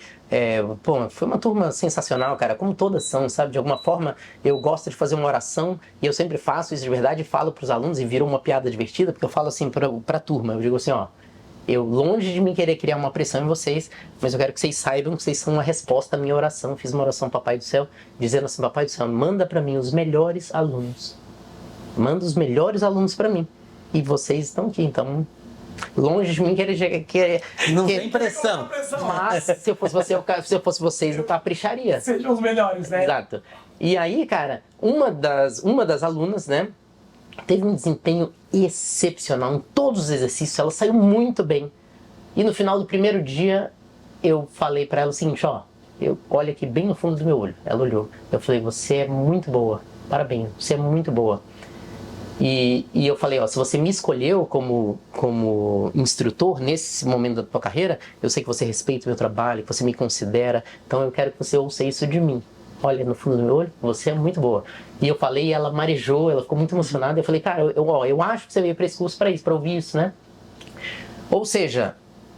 foi uma turma sensacional, cara. Como todas são, sabe? De alguma forma, eu gosto de fazer uma oração e eu sempre faço isso de verdade e falo pros alunos e vira uma piada divertida, porque eu falo assim pra turma. Eu digo assim, ó... Eu, longe de mim querer criar uma pressão em vocês, mas eu quero que vocês saibam que vocês são uma resposta à minha oração. Eu fiz uma oração ao Papai do Céu, dizendo assim, Papai do Céu, manda pra mim os melhores alunos. Manda os melhores alunos pra mim. E vocês estão aqui, então... Longe de mim querer não tem pressão. Mas se eu fosse vocês, eu capricharia. Sejam os melhores, né? Exato. E aí, cara, uma das alunas, né, teve um desempenho excepcional em todos os exercícios, ela saiu muito bem. E no final do primeiro dia, eu falei pra ela o seguinte, ó, olha aqui bem no fundo do meu olho. Ela olhou. Eu falei, você é muito boa, parabéns, você é muito boa. E eu falei, ó, se você me escolheu como instrutor nesse momento da tua carreira, eu sei que você respeita o meu trabalho, que você me considera, então eu quero que você ouça isso de mim. Olha no fundo do meu olho, você é muito boa. E eu falei, ela marejou, ela ficou muito emocionada. Eu falei, cara, eu acho que você veio para esse curso para isso, para ouvir isso, né? Ou seja,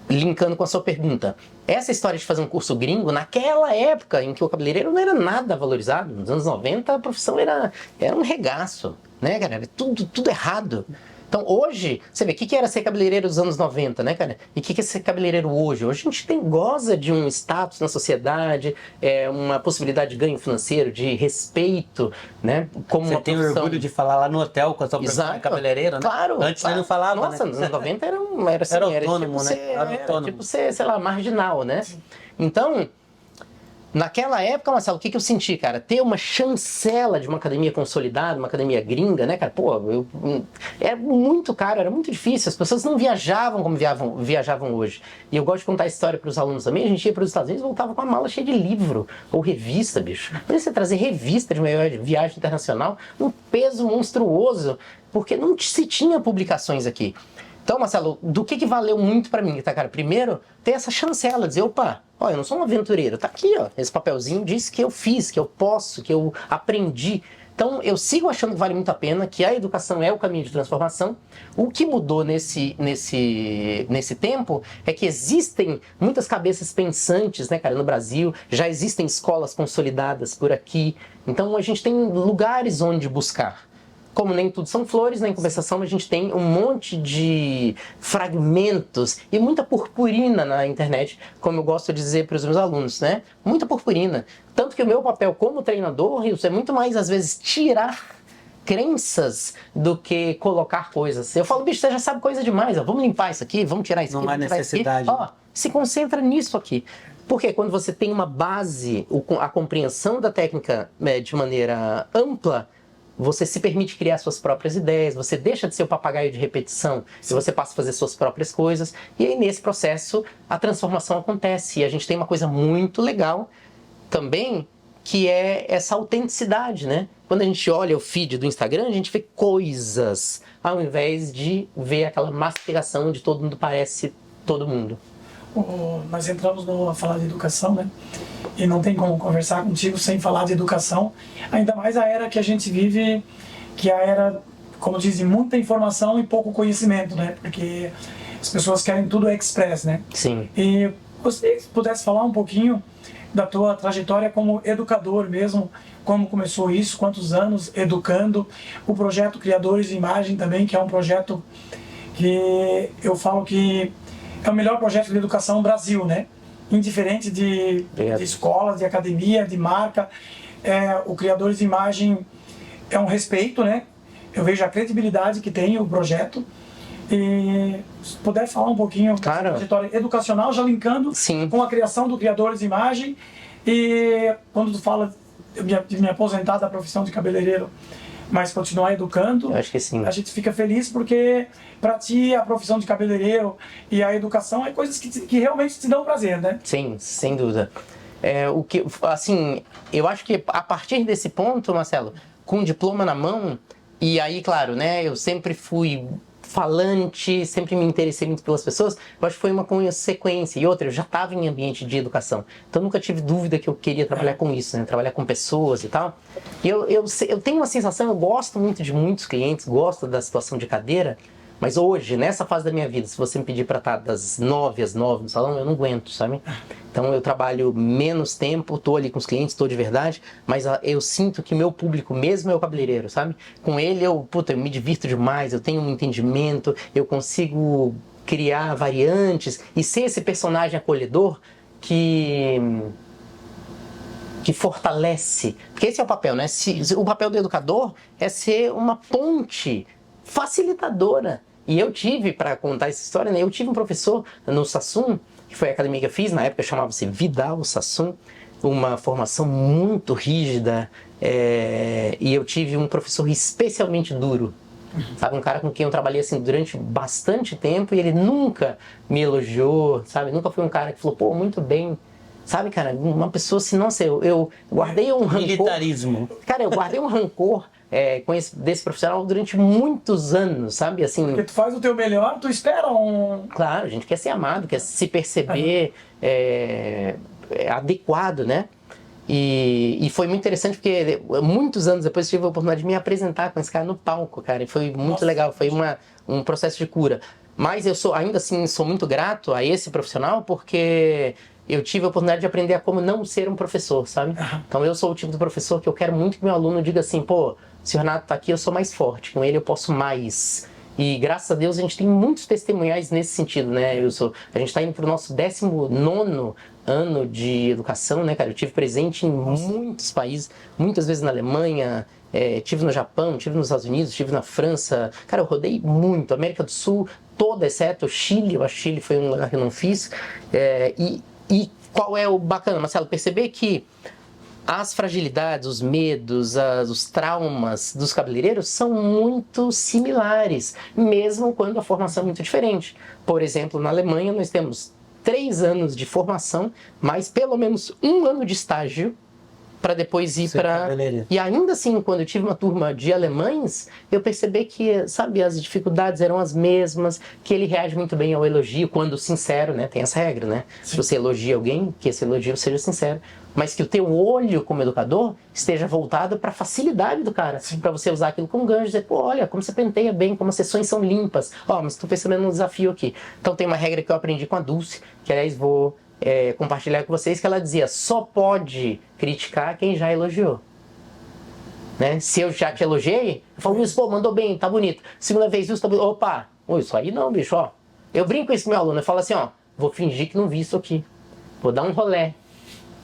linkando com a sua pergunta, essa história de fazer um curso gringo, naquela época em que o cabeleireiro não era nada valorizado, nos anos 90 a profissão era um regaço, né, cara? Era tudo errado. Então hoje, você vê, o que era ser cabeleireiro dos anos 90, né, cara? E o que é ser cabeleireiro hoje? Hoje a gente goza de um status na sociedade, uma possibilidade de ganho financeiro, de respeito, né? Como você tem orgulho de falar lá no hotel com a sua profissão cabeleireiro, né? Claro. Antes você não falava, nossa, né? nos anos 90 era autônomo, tipo né? Era tipo ser, sei lá, marginal, né? Então... Naquela época, Marcelo, o que eu senti, cara? Ter uma chancela de uma academia consolidada, uma academia gringa, né, cara? Pô, era muito caro, era muito difícil. As pessoas não viajavam como viajavam hoje. E eu gosto de contar a história para os alunos também. A gente ia para os Estados Unidos e voltava com uma mala cheia de livro ou revista, bicho. Mas você trazer revista de uma viagem internacional, um peso monstruoso, porque não se tinha publicações aqui. Então, Marcelo, do que valeu muito pra mim, tá, cara? Primeiro, ter essa chancela, dizer, opa, ó, eu não sou um aventureiro, tá aqui, ó, esse papelzinho diz que eu fiz, que eu posso, que eu aprendi. Então, eu sigo achando que vale muito a pena, que a educação é o caminho de transformação. O que mudou nesse tempo é que existem muitas cabeças pensantes, né, cara, no Brasil, já existem escolas consolidadas por aqui, então a gente tem lugares onde buscar. Como nem tudo são flores, na compensação a gente tem um monte de fragmentos e muita purpurina na internet, como eu gosto de dizer para os meus alunos, né? Muita purpurina. Tanto que o meu papel como treinador, Rilson, é muito mais, às vezes, tirar crenças do que colocar coisas. Eu falo, bicho, você já sabe coisa demais, ó, vamos limpar isso aqui, vamos tirar isso aqui. Não há necessidade. Ó, se concentra nisso aqui. Porque quando você tem uma base, a compreensão da técnica de maneira ampla, você se permite criar suas próprias ideias, você deixa de ser o papagaio de repetição e você passa a fazer suas próprias coisas. E aí, nesse processo, a transformação acontece. E a gente tem uma coisa muito legal também, que é essa autenticidade, né? Quando a gente olha o feed do Instagram, a gente vê coisas, ao invés de ver aquela mastigação de todo mundo parece todo mundo. Nós entramos a falar de educação, né? E não tem como conversar contigo sem falar de educação. Ainda mais a era que a gente vive, que é a era, como dizem, muita informação e pouco conhecimento, né? Porque as pessoas querem tudo express, né? Sim. E gostaria que você pudesse falar um pouquinho da tua trajetória como educador mesmo, como começou isso, quantos anos educando, o projeto Criadores de Imagem também, que é um projeto que eu falo que é o melhor projeto de educação no Brasil, né? Indiferente de escola, de academia, de marca, o Criadores de Imagem é um respeito, né? Eu vejo a credibilidade que tem o projeto. E se puder falar um pouquinho da trajetória educacional, já linkando com a criação do Criadores de Imagem. E quando tu fala de me aposentar da profissão de cabeleireiro, mas continuar educando, eu acho que sim. A gente fica feliz porque para ti a profissão de cabeleireiro e a educação é coisas que realmente te dão prazer, né? Sim, sem dúvida. O que, assim, eu acho que a partir desse ponto, Marcelo, com o diploma na mão, e aí, claro, né, eu sempre fui falante, sempre me interessei muito pelas pessoas, eu acho que foi uma consequência. E outra, eu já estava em ambiente de educação, então nunca tive dúvida que eu queria trabalhar com isso, né? Trabalhar com pessoas e tal. E eu tenho uma sensação, eu gosto muito de muitos clientes, gosto da situação de cadeira, mas hoje, nessa fase da minha vida, se você me pedir para estar das 9 às 9 no salão, eu não aguento, sabe? Então eu trabalho menos tempo, tô ali com os clientes, tô de verdade, mas eu sinto que meu público mesmo é o cabeleireiro, sabe? Com ele eu me divirto demais, eu tenho um entendimento, eu consigo criar variantes e ser esse personagem acolhedor que fortalece. Porque esse é o papel, né? O papel do educador é ser uma ponte facilitadora. E eu tive, para contar essa história, né? Eu tive um professor no Sassum, que foi a academia que eu fiz, na época chamava-se Vidal Sassum, uma formação muito rígida, e eu tive um professor especialmente duro, sabe? Um cara com quem eu trabalhei assim durante bastante tempo e ele nunca me elogiou, sabe? Nunca foi um cara que falou, pô, muito bem. Sabe, cara, uma pessoa assim, nossa, eu guardei um rancor. Militarismo. Cara, eu guardei um rancor desse profissional durante muitos anos, sabe? Assim, porque tu faz o teu melhor, tu espera um... Claro, a gente quer ser amado, quer se perceber adequado, né? E foi muito interessante porque muitos anos depois eu tive a oportunidade de me apresentar com esse cara no palco, cara, e foi muito legal, foi um processo de cura. Mas eu ainda assim sou muito grato a esse profissional porque eu tive a oportunidade de aprender a como não ser um professor, sabe? Então eu sou o tipo de professor que eu quero muito que meu aluno diga assim, pô, se o Renato tá aqui, eu sou mais forte, com ele eu posso mais. E graças a Deus a gente tem muitos testemunhais nesse sentido, né? A gente tá indo pro nosso 19º ano de educação, né, cara? Eu tive presente em muitos países, muitas vezes na Alemanha, tive no Japão, tive nos Estados Unidos, tive na França. Cara, eu rodei muito, América do Sul toda, exceto o Chile. Eu acho que Chile foi um lugar que eu não fiz. E qual é o bacana, Marcelo? Perceber que as fragilidades, os medos, os traumas dos cabeleireiros são muito similares, mesmo quando a formação é muito diferente. Por exemplo, na Alemanha nós temos 3 anos de formação, mais pelo menos 1 ano de estágio, para depois ir para... E ainda assim, quando eu tive uma turma de alemães, eu percebi que, sabe, as dificuldades eram as mesmas, que ele reage muito bem ao elogio, quando sincero, né? Tem essa regra, né? Sim. Se você elogia alguém, que esse elogio seja sincero. Mas que o teu olho, como educador, esteja voltado para a facilidade do cara. Para você usar aquilo como gancho e dizer, pô, olha, como você penteia bem, como as sessões são limpas. Ó, mas estou percebendo um desafio aqui. Então tem uma regra que eu aprendi com a Dulce, que aliás vou compartilhar com vocês, que ela dizia, só pode criticar quem já elogiou. Né? Se eu já te elogiei, eu falo, isso, pô, mandou bem, tá bonito. Segunda vez, isso, tá bonito. Opa, isso aí não, bicho, ó. Eu brinco com isso com meu aluno, eu falo assim, ó, vou fingir que não vi isso aqui. Vou dar um rolé.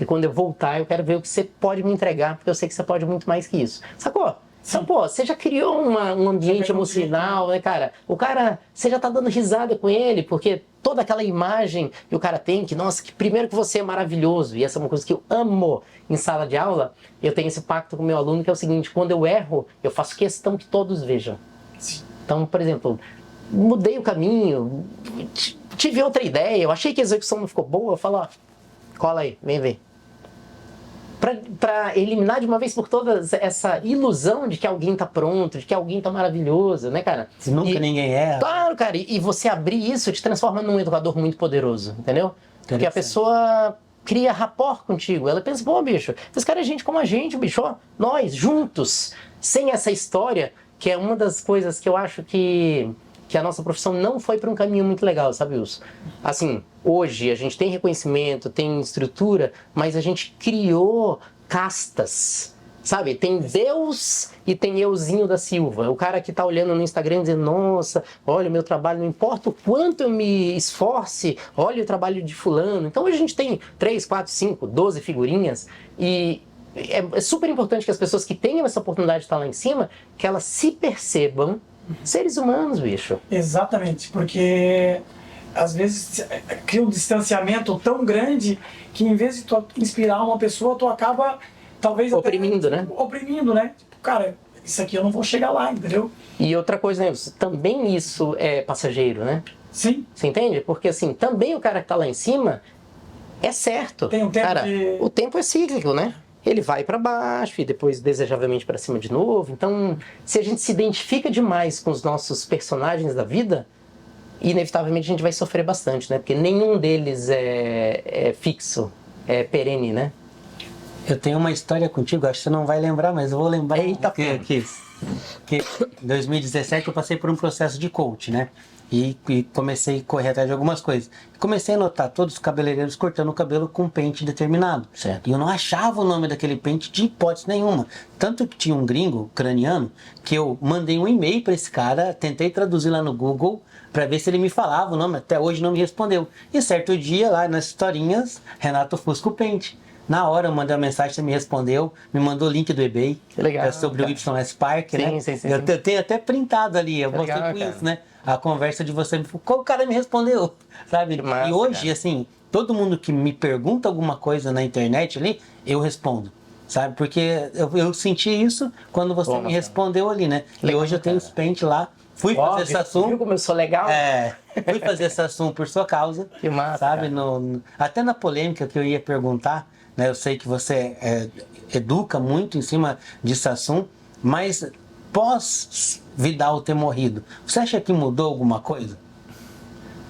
E quando eu voltar, eu quero ver o que você pode me entregar, porque eu sei que você pode muito mais que isso. Sacou? Então, pô, você já criou um ambiente emocional, né, cara? O cara, você já tá dando risada com ele, porque toda aquela imagem que o cara tem, que, nossa, que primeiro que você é maravilhoso, e essa é uma coisa que eu amo em sala de aula, eu tenho esse pacto com o meu aluno, que é o seguinte, quando eu erro, eu faço questão que todos vejam. Sim. Então, por exemplo, mudei o caminho, tive outra ideia, eu achei que a execução não ficou boa, eu falo, ó, cola aí, vem ver. Pra eliminar de uma vez por todas essa ilusão de que alguém tá pronto, de que alguém tá maravilhoso, né, cara? Nunca ninguém é. Claro, cara, e você abrir isso te transforma num educador muito poderoso, entendeu? Porque a pessoa cria rapport contigo, ela pensa, pô, bicho, esse cara é gente como a gente, bicho, ó, nós, juntos, sem essa história, que é uma das coisas que eu acho que a nossa profissão não foi para um caminho muito legal, sabe, Wilson? Assim, hoje a gente tem reconhecimento, tem estrutura, mas a gente criou castas Sabe, tem Deus e tem euzinho da Silva. O cara que tá olhando no Instagram dizendo, nossa, olha o meu trabalho, não importa o quanto eu me esforce, olha o trabalho de fulano. Então hoje a gente tem 3, 4, 5, 12 figurinhas e é super importante que as pessoas que tenham essa oportunidade de estar lá em cima, que elas se percebam seres humanos, bicho. Exatamente, porque às vezes cria um distanciamento tão grande que em vez de tu inspirar uma pessoa, tu acaba talvez Oprimindo, até, né? Oprimindo, né? Tipo, cara, isso aqui eu não vou chegar lá, entendeu? E outra coisa, né? Também isso é passageiro, né? Sim. Você entende? Porque assim, também o cara que tá lá em cima é certo. Tem um tempo cara, de... o tempo é cíclico, né? Ele vai para baixo e depois desejavelmente para cima de novo. Então, se a gente se identifica demais com os nossos personagens da vida, inevitavelmente a gente vai sofrer bastante, né? Porque nenhum deles é fixo, é perene, né? Eu tenho uma história contigo, acho que você não vai lembrar, mas eu vou lembrar. Eita, que em 2017 eu passei por um processo de coach, né? E comecei a correr atrás de algumas coisas. Comecei a notar todos os cabeleireiros cortando o cabelo com um pente determinado. Certo. E eu não achava o nome daquele pente de hipótese nenhuma. Tanto que tinha um gringo ucraniano que eu mandei um e-mail para esse cara, tentei traduzir lá no Google para ver se ele me falava o nome. Até hoje não me respondeu. E certo dia, lá nas historinhas, Renato Fusco Pente. Na hora eu mandei uma mensagem, você me respondeu, me mandou o link do eBay. Que legal, é sobre cara. o YS Park, Sim, né? sim, sim, eu sim. tenho até printado ali, eu Que mostrei legal, com cara. isso, né? A conversa de você, como o cara me respondeu, sabe? Que massa, e hoje, cara. assim, todo mundo que me pergunta alguma coisa na internet ali, eu respondo. Sabe? Porque eu senti isso quando você Pô, me Marcelo. respondeu ali, né? Legal, e hoje eu tenho os cara. pentes lá. Fui Ó, fazer esse viu assunto. como eu sou legal? Fui fazer esse assunto por sua causa. Que massa, Sabe? cara. Até na polêmica que eu ia perguntar, né? Eu sei que você educa muito em cima desse assunto, mas pós Vidal ter morrido, você acha que mudou alguma coisa?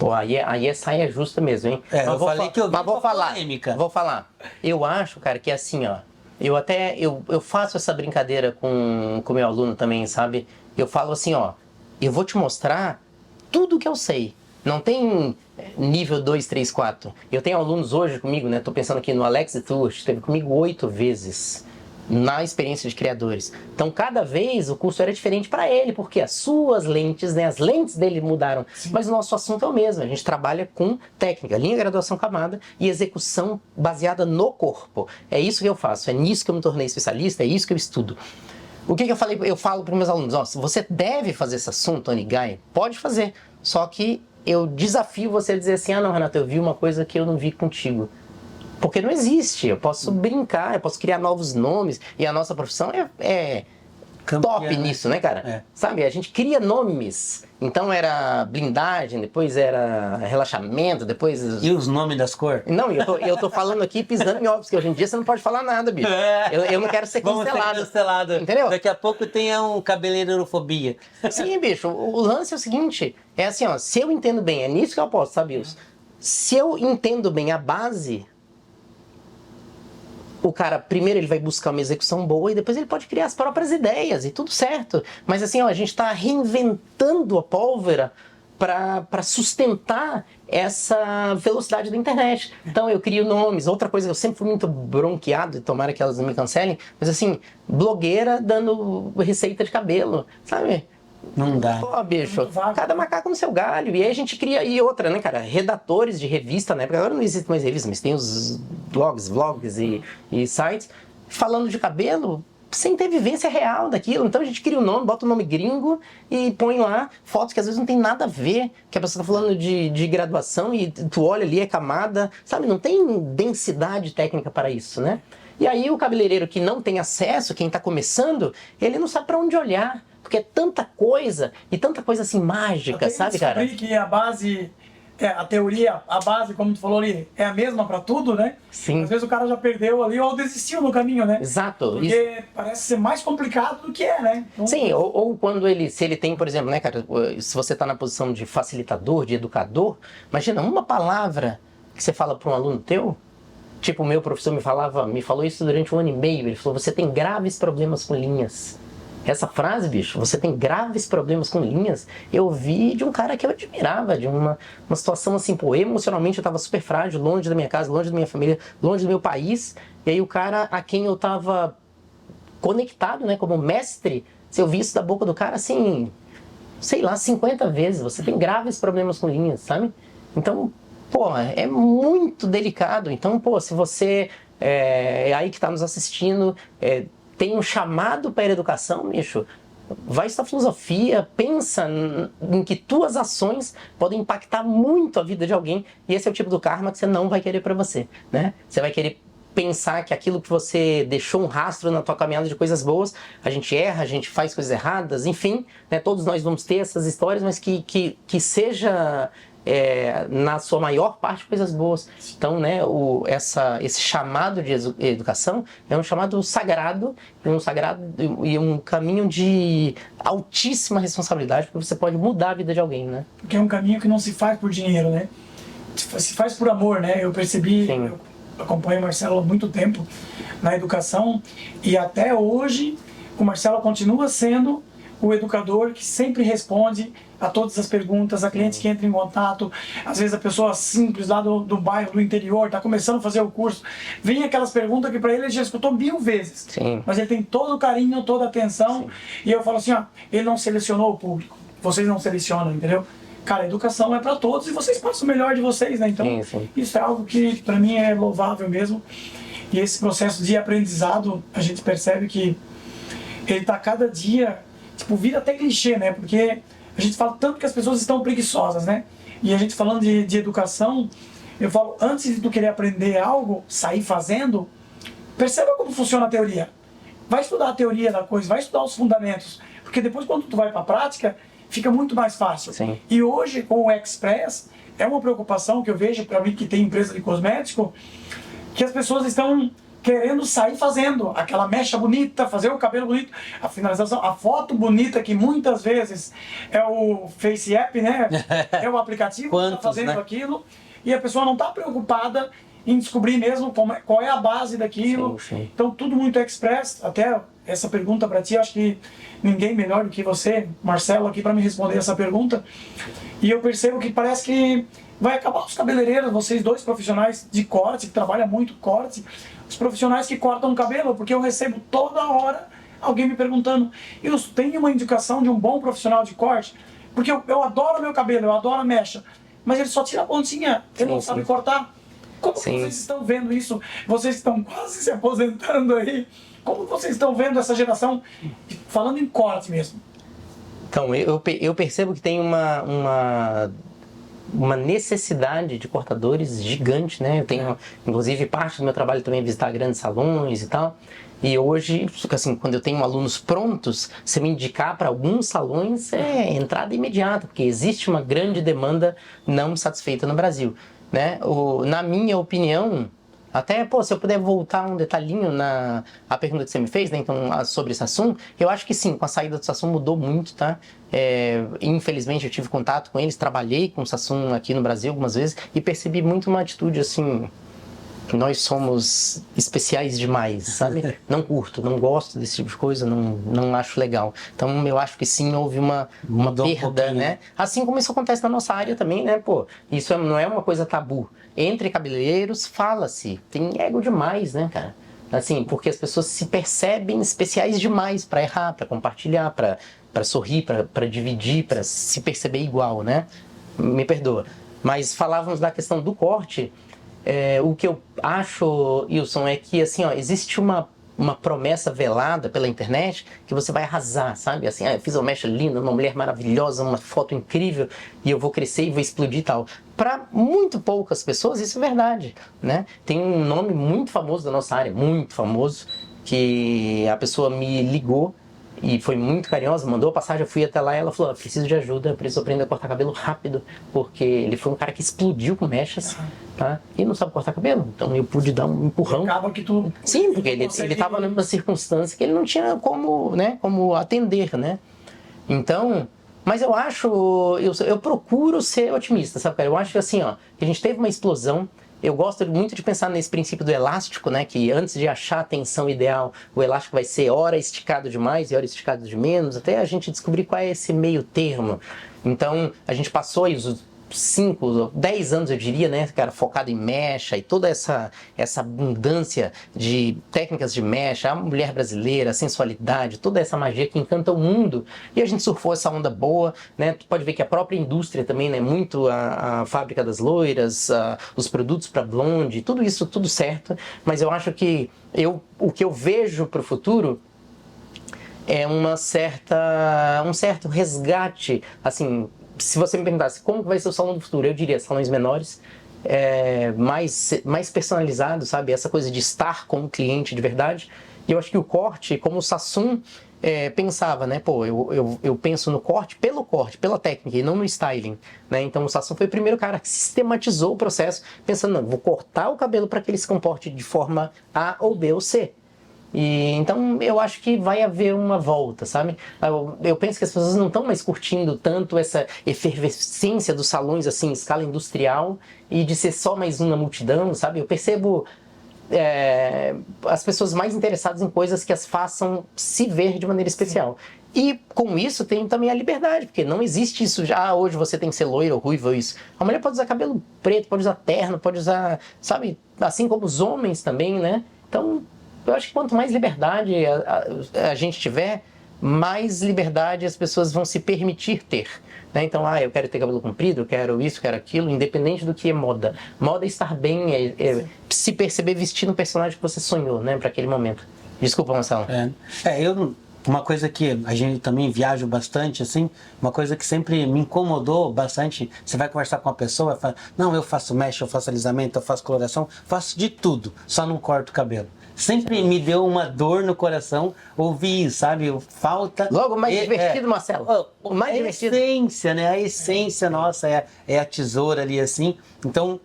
Pô, aí é saia justa mesmo, hein? É, eu vou falei que eu vi mas vou uma falar, polêmica. Vou falar. Eu acho, cara, que é assim, ó. Eu faço essa brincadeira com o meu aluno também, sabe? Eu falo assim, ó. Eu vou te mostrar tudo que eu sei. Não tem nível 2, 3, 4. Eu tenho alunos hoje comigo, né? Tô pensando aqui no Alex Tour, esteve comigo 8 vezes na experiência de criadores. Então, cada vez o curso era diferente para ele, porque as suas lentes, né, as lentes dele mudaram. Sim. Mas o nosso assunto é o mesmo. A gente trabalha com técnica, linha, graduação, camada e execução baseada no corpo. É isso que eu faço, é nisso que eu me tornei especialista, é isso que eu estudo. O que eu falei? Eu falo para os meus alunos, ó, se você deve fazer esse assunto, Onigai, pode fazer. Só que eu desafio você a dizer assim, ah não, Renato, eu vi uma coisa que eu não vi contigo. Porque não existe, eu posso brincar, eu posso criar novos nomes, e a nossa profissão é Campeã, top nisso, né, cara? É. Sabe, a gente cria nomes, então era blindagem, depois era relaxamento, depois... E os nomes das cores? Não, eu tô falando aqui pisando em ovos, que hoje em dia você não pode falar nada, bicho. Eu não quero ser Vamos cancelado. ser cancelado. Entendeu? Daqui a pouco tem um cabeleireirofobia. Sim, bicho, o lance é o seguinte, é assim, ó, se eu entendo bem, é nisso que eu aposto, sabe, Wilson? Se eu entendo bem a base... O cara, primeiro ele vai buscar uma execução boa e depois ele pode criar as próprias ideias e tudo certo. Mas assim, ó, a gente está reinventando a pólvora para sustentar essa velocidade da internet. Então eu crio nomes. Outra coisa que eu sempre fui muito bronqueado, e tomara que elas não me cancelem, mas assim, blogueira dando receita de cabelo, sabe? Não dá. Pô, bicho, Muito vago. cada macaco no seu galho. E aí a gente cria. E outra, né, cara? Redatores de revista, né? Porque agora não existe mais revista, mas tem os blogs, vlogs e sites falando de cabelo sem ter vivência real daquilo. Então a gente cria um nome, bota o nome gringo e põe lá fotos que às vezes não tem nada a ver. Que a pessoa tá falando de graduação e tu olha ali, é camada. Sabe? Não tem densidade técnica para isso, né? E aí o cabeleireiro que não tem acesso, quem tá começando, ele não sabe para onde olhar. Porque é tanta coisa, e tanta coisa assim mágica, sabe, cara? Eu que a base, a teoria, a base, como tu falou ali, é a mesma para tudo, né? Sim. Às vezes o cara já perdeu ali ou desistiu no caminho, né? Exato. Porque parece ser mais complicado do que é, né? Então, Sim, ou quando se ele tem, por exemplo, né, cara, se você está na posição de facilitador, de educador, imagina uma palavra que você fala para um aluno teu, tipo o meu professor me falou isso durante 1 ano e meio, ele falou, você tem graves problemas com linhas. Essa frase, bicho, você tem graves problemas com linhas, eu vi de um cara que eu admirava, de uma situação assim, pô, emocionalmente eu tava super frágil, longe da minha casa, longe da minha família, longe do meu país, e aí o cara a quem eu tava conectado, né, como mestre, se eu vi isso da boca do cara, assim, sei lá, 50 vezes. Você tem graves problemas com linhas, sabe? Então, pô, é muito delicado. Então, pô, se você é aí que está nos assistindo, tem um chamado para a educação, bicho, vai estudar filosofia, pensa em que tuas ações podem impactar muito a vida de alguém, e esse é o tipo do karma que você não vai querer para você, né? Você vai querer pensar que aquilo que você deixou um rastro na tua caminhada de coisas boas, a gente erra, a gente faz coisas erradas, enfim, né? Todos nós vamos ter essas histórias, mas que seja... na sua maior parte, coisas boas. Então, né, esse chamado de educação é um chamado sagrado e um caminho de altíssima responsabilidade, porque você pode mudar a vida de alguém, né? Porque é um caminho que não se faz por dinheiro, né? Se faz por amor, né? Eu percebi, Sim. eu acompanho o Marcelo há muito tempo na educação, e até hoje o Marcelo continua sendo o educador que sempre responde a todas as perguntas, a clientes que entram em contato. Às vezes a pessoa simples lá do bairro, do interior, está começando a fazer o curso, vem aquelas perguntas que para ele já escutou 1000 vezes. Sim. Mas ele tem todo o carinho, toda a atenção. Sim. E eu falo assim, ó, ele não selecionou o público, vocês não selecionam, entendeu? Cara, a educação é para todos e vocês passam o melhor de vocês, né? Então, sim. Isso é algo que para mim é louvável mesmo. E esse processo de aprendizado, a gente percebe que ele está cada dia, tipo, vira até clichê, né? Porque a gente fala tanto que as pessoas estão preguiçosas, né? E a gente falando de educação, eu falo, antes de tu querer aprender algo, sair fazendo, perceba como funciona a teoria. Vai estudar a teoria da coisa, vai estudar os fundamentos. Porque depois, quando tu vai para a prática, fica muito mais fácil. Sim. E hoje, com o Express, é uma preocupação que eu vejo, para mim que tem empresa de cosmético, que as pessoas estão querendo sair fazendo aquela mecha bonita, fazer o cabelo bonito, a finalização, a foto bonita, que muitas vezes é o Face App, né? É o aplicativo que está fazendo, né? Aquilo, e a pessoa não está preocupada em descobrir mesmo qual é a base daquilo. Sim, sim. Então, tudo muito express. Até essa pergunta para ti, acho que ninguém melhor do que você, Marcelo, aqui para me responder essa pergunta. E eu percebo que parece que vai acabar os cabeleireiros, vocês dois profissionais de corte, que trabalham muito corte, os profissionais que cortam o cabelo, porque eu recebo toda hora alguém me perguntando, eu tenho uma indicação de um bom profissional de corte, porque eu adoro meu cabelo, eu adoro a mecha, mas ele só tira a pontinha, ele não sabe cortar. Como vocês estão vendo isso? Vocês estão quase se aposentando aí. Como vocês estão vendo essa geração, falando em corte mesmo? Então, eu percebo que tem uma necessidade de cortadores gigante, né? Eu tenho, inclusive, parte do meu trabalho também é visitar grandes salões e tal. E hoje, assim, quando eu tenho alunos prontos, se me indicar para alguns salões, é entrada imediata, porque existe uma grande demanda não satisfeita no Brasil, né? Na minha opinião, até, se eu puder voltar um detalhinho a pergunta que você me fez, né, então, sobre esse assunto, eu acho que sim, com a saída do Samsung mudou muito, tá? Infelizmente eu tive contato com eles, trabalhei com o Samsung aqui no Brasil algumas vezes e percebi muito uma atitude assim, nós somos especiais demais, sabe? Não curto, não gosto desse tipo de coisa, não acho legal. Então eu acho que sim, houve uma perda, né? Assim como isso acontece na nossa área também, né? Isso não é uma coisa tabu. Entre cabeleireiros, fala-se. Tem ego demais, né, cara? Assim, porque as pessoas se percebem especiais demais para errar, para compartilhar, para sorrir, para dividir, para se perceber igual, né? Me perdoa. Mas falávamos da questão do corte. O que eu acho, Wilson, é que assim, existe uma promessa velada pela internet que você vai arrasar, sabe? Assim, eu fiz uma mecha linda, uma mulher maravilhosa, uma foto incrível e eu vou crescer e vou explodir e tal. Para muito poucas pessoas isso é verdade, né? Tem um nome muito famoso da nossa área, muito famoso, que a pessoa me ligou e foi muito carinhosa, mandou a passagem, eu fui até lá e ela falou, preciso de ajuda, preciso aprender a cortar cabelo rápido, porque ele foi um cara que explodiu com mechas, tá? E não sabe cortar cabelo, então eu pude dar um empurrão. Acaba que tu... Sim, porque ele estava numa circunstância que ele não tinha como atender, né? Então, mas eu acho, eu procuro ser otimista, sabe, cara? Eu acho que assim, que a gente teve uma explosão. Eu gosto muito de pensar nesse princípio do elástico, né? Que antes de achar a tensão ideal, o elástico vai ser hora esticado demais e hora esticado de menos, até a gente descobrir qual é esse meio termo. Então, a gente passou aí os 5, 10 anos, eu diria, né, cara, focado em mecha e toda essa abundância de técnicas de mecha, a mulher brasileira, a sensualidade, toda essa magia que encanta o mundo. E a gente surfou essa onda boa, né? Tu pode ver que a própria indústria também, né, muito a fábrica das loiras, os produtos para blonde, tudo isso, tudo certo. Mas eu acho que o que eu vejo para o futuro é um certo resgate, assim. Se você me perguntasse como vai ser o salão do futuro, eu diria salões menores, mais personalizados, sabe? Essa coisa de estar com o cliente de verdade. E eu acho que o corte, como o Sassoon pensava, né? Pô, eu penso no corte, pela técnica e não no styling, né? Então o Sassoon foi o primeiro cara que sistematizou o processo, pensando, não, vou cortar o cabelo para que ele se comporte de forma A ou B ou C. E então eu acho que vai haver uma volta, sabe? Eu penso que as pessoas não estão mais curtindo tanto essa efervescência dos salões assim, em escala industrial e de ser só mais um na multidão, sabe? Eu percebo as pessoas mais interessadas em coisas que as façam se ver de maneira especial. E com isso tem também a liberdade, porque não existe isso já, hoje você tem que ser loiro ou ruivo, isso. A mulher pode usar cabelo preto, pode usar terno, pode usar, sabe? Assim como os homens também, né? Então eu acho que quanto mais liberdade a gente tiver, mais liberdade as pessoas vão se permitir ter. Né? Então, eu quero ter cabelo comprido, eu quero isso, eu quero aquilo, independente do que é moda. Moda é estar bem, se perceber vestindo o personagem que você sonhou, né, para aquele momento. Desculpa, Marcelo. Uma coisa que a gente também viaja bastante, assim, uma coisa que sempre me incomodou bastante, você vai conversar com uma pessoa, fala, não, eu faço mecha, eu faço alisamento, eu faço coloração, faço de tudo, só não corto o cabelo. Sempre me deu uma dor no coração ouvir isso, sabe? Falta... Logo mais divertido, Marcelo. O mais divertido. A essência, né? A essência nossa é a tesoura ali, assim. Então,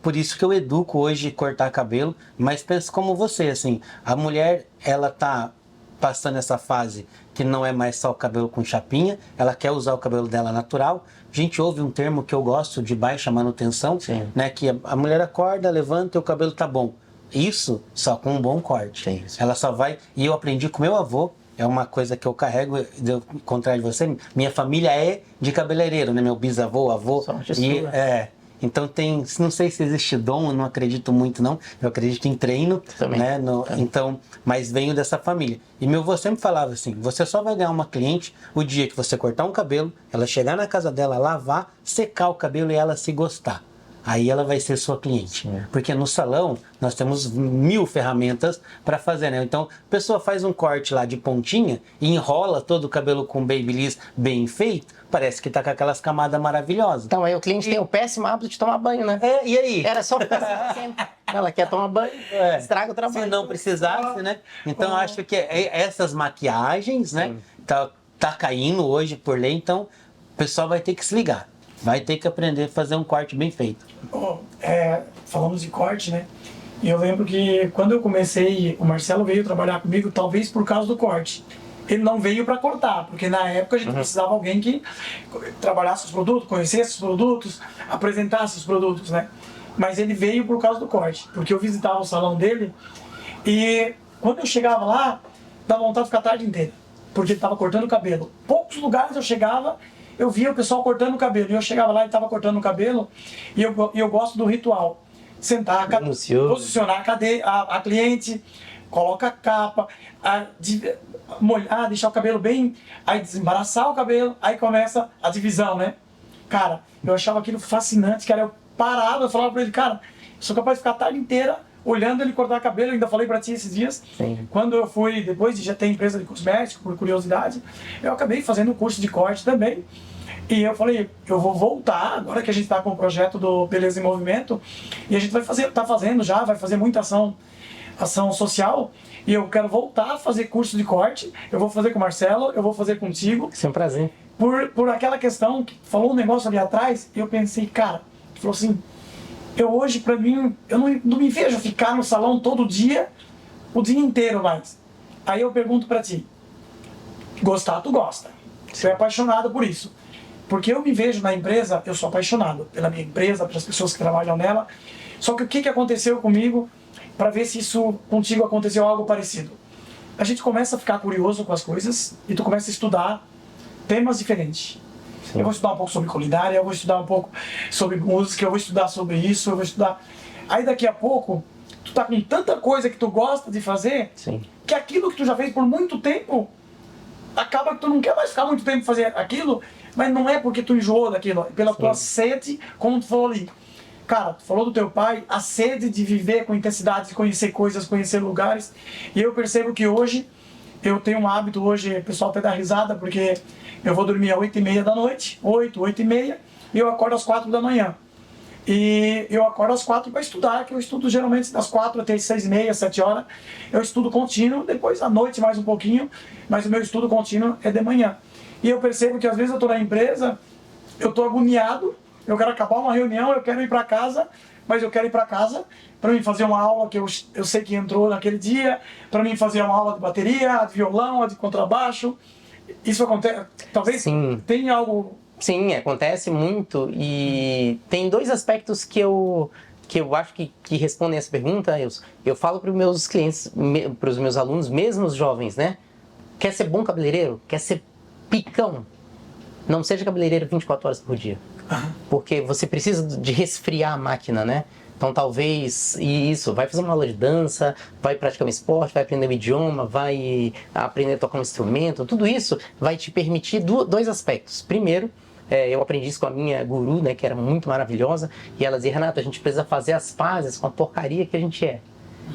por isso que eu educo hoje cortar cabelo, mas penso como você, assim, a mulher, ela tá passando essa fase que não é mais só o cabelo com chapinha, ela quer usar o cabelo dela natural. A gente ouve um termo que eu gosto de baixa manutenção, né? Que a mulher acorda, levanta e o cabelo tá bom. Isso só com um bom corte. Sim. Ela só vai... E eu aprendi com meu avô, é uma coisa que eu carrego, ao contrário de você, minha família é de cabeleireiro, né? Meu bisavô, avô. Então tem... Não sei se existe dom, eu não acredito muito não. Eu acredito em treino, né? Então, mas venho dessa família. E meu avô sempre falava assim, você só vai ganhar uma cliente o dia que você cortar um cabelo, ela chegar na casa dela, lavar, secar o cabelo e ela se gostar. Aí ela vai ser sua cliente. Porque no salão nós temos 1000 ferramentas para fazer, né? Então a pessoa faz um corte lá de pontinha e enrola todo o cabelo com babyliss bem feito, parece que tá com aquelas camadas maravilhosas. Então aí o cliente tem o péssimo hábito de tomar banho, né? E aí? Era só ficar sempre. Ela quer tomar banho, estraga o trabalho. Se não precisasse, né? Então acho que essas maquiagens, né? Tá caindo hoje por lei, então o pessoal vai ter que se ligar. Vai ter que aprender a fazer um corte bem feito. Falamos de corte, né? E eu lembro que quando eu comecei, o Marcelo veio trabalhar comigo, talvez por causa do corte. Ele não veio para cortar, porque na época a gente precisava de alguém que trabalhasse os produtos, conhecesse os produtos, apresentasse os produtos, né? Mas ele veio por causa do corte, porque eu visitava o salão dele e quando eu chegava lá, dava vontade de ficar a tarde inteira, porque ele estava cortando o cabelo. Poucos lugares eu chegava, eu via o pessoal cortando o cabelo, e eu chegava lá e estava cortando o cabelo, e eu gosto do ritual. Sentar, posicionar a cliente, coloca a capa, molhar, deixar o cabelo bem, aí desembaraçar o cabelo, aí começa a divisão, né? Cara, eu achava aquilo fascinante, cara, eu parava, eu falava pra ele, cara, eu sou capaz de ficar a tarde inteira olhando ele cortar cabelo, eu ainda falei pra ti esses dias, quando eu fui, depois de já ter empresa de cosmético, por curiosidade, eu acabei fazendo um curso de corte também, e eu falei, eu vou voltar, agora que a gente está com o projeto do Beleza em Movimento, e a gente vai fazer muita ação social, e eu quero voltar a fazer curso de corte, eu vou fazer com o Marcelo, eu vou fazer contigo. Isso é um prazer. Por aquela questão, que falou um negócio ali atrás, e eu pensei, cara, ele falou assim, eu hoje, pra mim, eu não me vejo ficar no salão todo dia, o dia inteiro mais. Aí eu pergunto pra ti, gostar tu gosta, você é apaixonado por isso. Porque eu me vejo na empresa, eu sou apaixonado pela minha empresa, pelas pessoas que trabalham nela. Só que o que aconteceu comigo, para ver se isso contigo aconteceu algo parecido? A gente começa a ficar curioso com as coisas e tu começa a estudar temas diferentes. Eu vou estudar um pouco sobre culinária, eu vou estudar um pouco sobre música, eu vou estudar sobre isso, eu vou estudar... Aí daqui a pouco, tu tá com tanta coisa que tu gosta de fazer, Sim. que aquilo que tu já fez por muito tempo, acaba que tu não quer mais ficar muito tempo fazer aquilo, mas não é porque tu enjoou daquilo, é pela tua sede, como tu falou ali. Cara, tu falou do teu pai, a sede de viver com intensidade, de conhecer coisas, conhecer lugares, e eu percebo que hoje, eu tenho um hábito hoje, o pessoal até dá risada, porque eu vou dormir às 8h30 da noite, 8h30, e eu acordo às 4 da manhã. E eu acordo às 4 para estudar, que eu estudo geralmente das 4 até as 6h30, 7 horas. Eu estudo contínuo, depois à noite mais um pouquinho, mas o meu estudo contínuo é de manhã. E eu percebo que às vezes eu estou na empresa, eu estou agoniado, eu quero acabar uma reunião, eu quero ir para casa, mas eu quero ir para casa para mim fazer uma aula que eu sei que entrou naquele dia, para mim fazer uma aula de bateria, de violão, de contrabaixo. Isso acontece, talvez tenha algo... Sim, acontece muito, e tem dois aspectos que eu acho que respondem essa pergunta. Eu falo para os meus clientes, para os meus alunos, mesmo os jovens, né? Quer ser bom cabeleireiro? Quer ser picão? Não seja cabeleireiro 24 horas por dia. Porque você precisa de resfriar a máquina, né? Então talvez vai fazer uma aula de dança, vai praticar um esporte, vai aprender um idioma, vai aprender a tocar um instrumento. Tudo isso vai te permitir dois aspectos. Primeiro, eu aprendi isso com a minha guru, né, que era muito maravilhosa, e ela dizia: Renato, a gente precisa fazer as pazes com a porcaria que a gente é.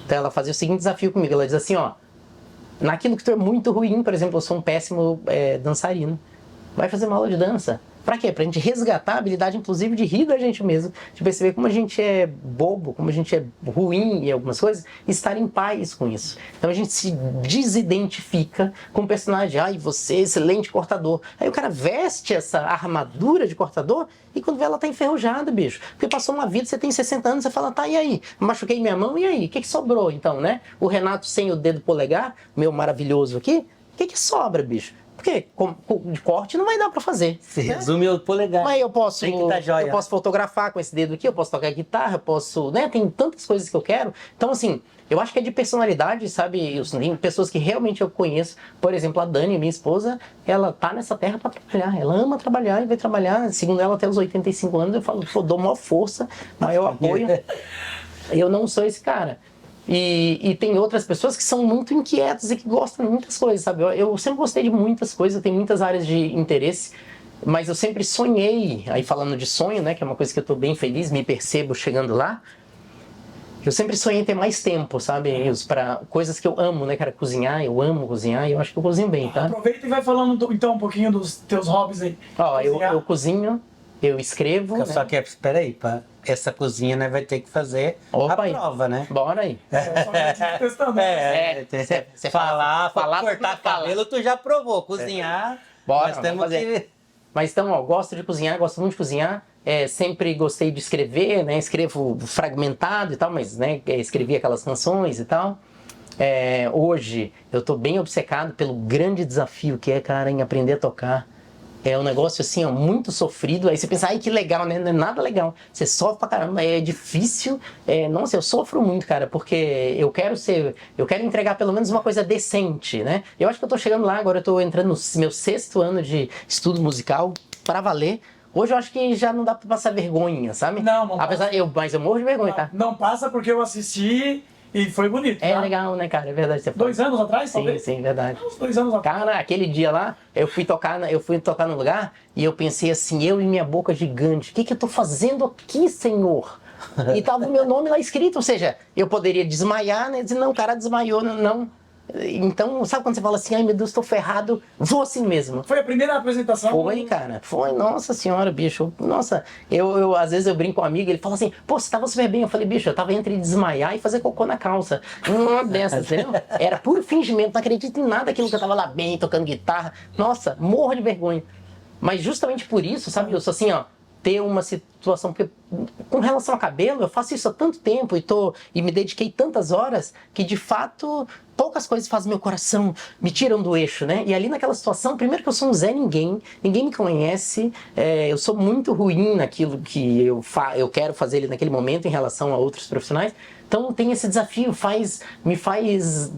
Então ela fazia o seguinte desafio comigo, ela diz assim, ó, naquilo que tu é muito ruim, por exemplo, eu sou um péssimo dançarino, vai fazer uma aula de dança. Pra quê? Pra gente resgatar a habilidade, inclusive, de rir da gente mesmo, de perceber como a gente é bobo, como a gente é ruim em algumas coisas, e estar em paz com isso. Então a gente se desidentifica com o personagem. Ai, você, excelente cortador. Aí o cara veste essa armadura de cortador e quando vê ela tá enferrujada, bicho. Porque passou uma vida, você tem 60 anos, você fala, tá, e aí? Machuquei minha mão, e aí? O que sobrou, então, né? O Renato sem o dedo polegar, meu maravilhoso aqui, o que sobra, bicho? Porque de corte não vai dar pra fazer. Se resume o polegar. Mas eu posso, tem que tá joia. Eu posso fotografar com esse dedo aqui, eu posso tocar guitarra, eu posso, né? Tem tantas coisas que eu quero. Então, assim, eu acho que é de personalidade, sabe? Tem pessoas que realmente eu conheço. Por exemplo, a Dani, minha esposa, ela tá nessa terra pra trabalhar. Ela ama trabalhar e vai trabalhar, segundo ela, até os 85 anos. Eu falo, pô, dou maior força, maior apoio. Eu não sou esse cara. E tem outras pessoas que são muito inquietas e que gostam de muitas coisas, sabe? Eu sempre gostei de muitas coisas, eu tenho muitas áreas de interesse, mas eu sempre sonhei, aí falando de sonho, né, que é uma coisa que eu tô bem feliz, me percebo chegando lá, eu sempre sonhei ter mais tempo, sabe, para coisas que eu amo, né, cara, cozinhar, eu amo cozinhar e eu acho que eu cozinho bem, tá? Aproveita e vai falando então um pouquinho dos teus hobbies aí. Ó, eu cozinho, eu escrevo... Só que, espera aí, essa cozinha, né, vai ter que fazer a prova, né? Bora aí. Testando. Você falar, cortar fala. cabelo, tu já provou. Cozinhar, Bora, nós temos que... Mas então, ó, gosto de cozinhar, gosto muito de cozinhar. Sempre gostei de escrever, né? Escrevo fragmentado e tal, mas, né, escrevi aquelas canções e tal. Hoje, eu tô bem obcecado pelo grande desafio que é, cara, em aprender a tocar. É um negócio assim, ó, muito sofrido. Aí você pensa, ai que legal, né? Não é nada legal. Você sofre pra caramba, é difícil. Nossa, eu sofro muito, cara, porque eu quero entregar pelo menos uma coisa decente, né? Eu acho que eu tô chegando lá, agora eu tô entrando no meu 6º ano de estudo musical, pra valer. Hoje eu acho que já não dá pra passar vergonha, sabe? Não Apesar, mas eu morro de vergonha, tá? Não passa porque eu assisti e foi bonito, tá? É legal, né, cara? É verdade. 2 anos atrás, talvez? Sim, verdade. Uns 2 anos atrás. Cara, aquele dia lá, eu fui tocar no lugar e eu pensei assim, eu e minha boca gigante, o que eu tô fazendo aqui, Senhor? E tava o meu nome lá escrito, ou seja, eu poderia desmaiar, né? Dizer, não, o cara desmaiou, não. Então, sabe quando você fala assim, ai meu Deus, tô ferrado, vou assim mesmo. Foi a primeira apresentação? Foi, cara, foi, nossa senhora, bicho, nossa, eu às vezes eu brinco com um amigo, ele fala assim, pô, você tava super bem, eu falei, bicho, eu tava entre desmaiar e fazer cocô na calça, uma dessas, entendeu? Era puro fingimento, não acredito em nada daquilo que eu tava lá bem, tocando guitarra, nossa, morro de vergonha. Mas justamente por isso, sabe, eu sou assim, ó, ter uma situação, porque com relação a cabelo, eu faço isso há tanto tempo e me dediquei tantas horas que de fato poucas coisas fazem meu coração, me tiram do eixo, né? E ali naquela situação, primeiro que eu sou um Zé Ninguém me conhece, eu sou muito ruim naquilo que eu quero fazer ali naquele momento em relação a outros profissionais, então tem esse desafio, me faz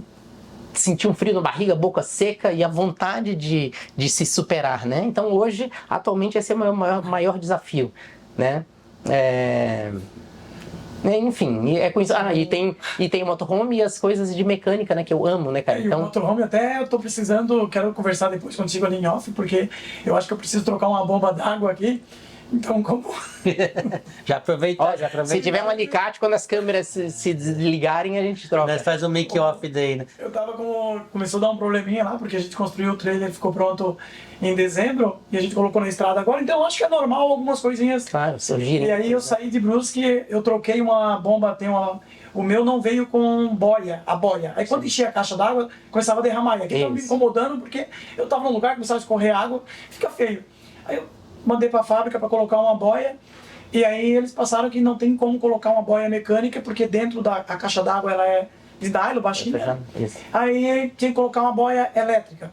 sentir um frio na barriga, boca seca e a vontade de se superar, né? Então hoje, atualmente, esse é o meu maior desafio, né? Enfim, é com isso. E tem o motorhome e as coisas de mecânica, né? Que eu amo, né, cara? Então, o motorhome até eu tô precisando, quero conversar depois contigo ali em off, porque eu acho que eu preciso trocar uma bomba d'água aqui. Então, como... Já aproveita, Se tiver um alicate, quando as câmeras se desligarem, a gente troca. Nós faz um make-off daí, né? Eu tava começou a dar um probleminha lá, porque a gente construiu o trailer, ficou pronto em dezembro, e a gente colocou na estrada agora, então eu acho que é normal algumas coisinhas. Claro, surgirem. E aí eu saí de Brusque, eu troquei uma bomba, o meu não veio com boia, a boia. Aí quando enchia a caixa d'água, começava a derramar. E aqui tava me incomodando, porque eu tava num lugar que começava a escorrer água, fica feio. Aí eu mandei para a fábrica para colocar uma boia, e aí eles passaram que não tem como colocar uma boia mecânica, porque dentro da caixa d'água ela é de nylon, baixinha. Aí tinha que colocar uma boia elétrica.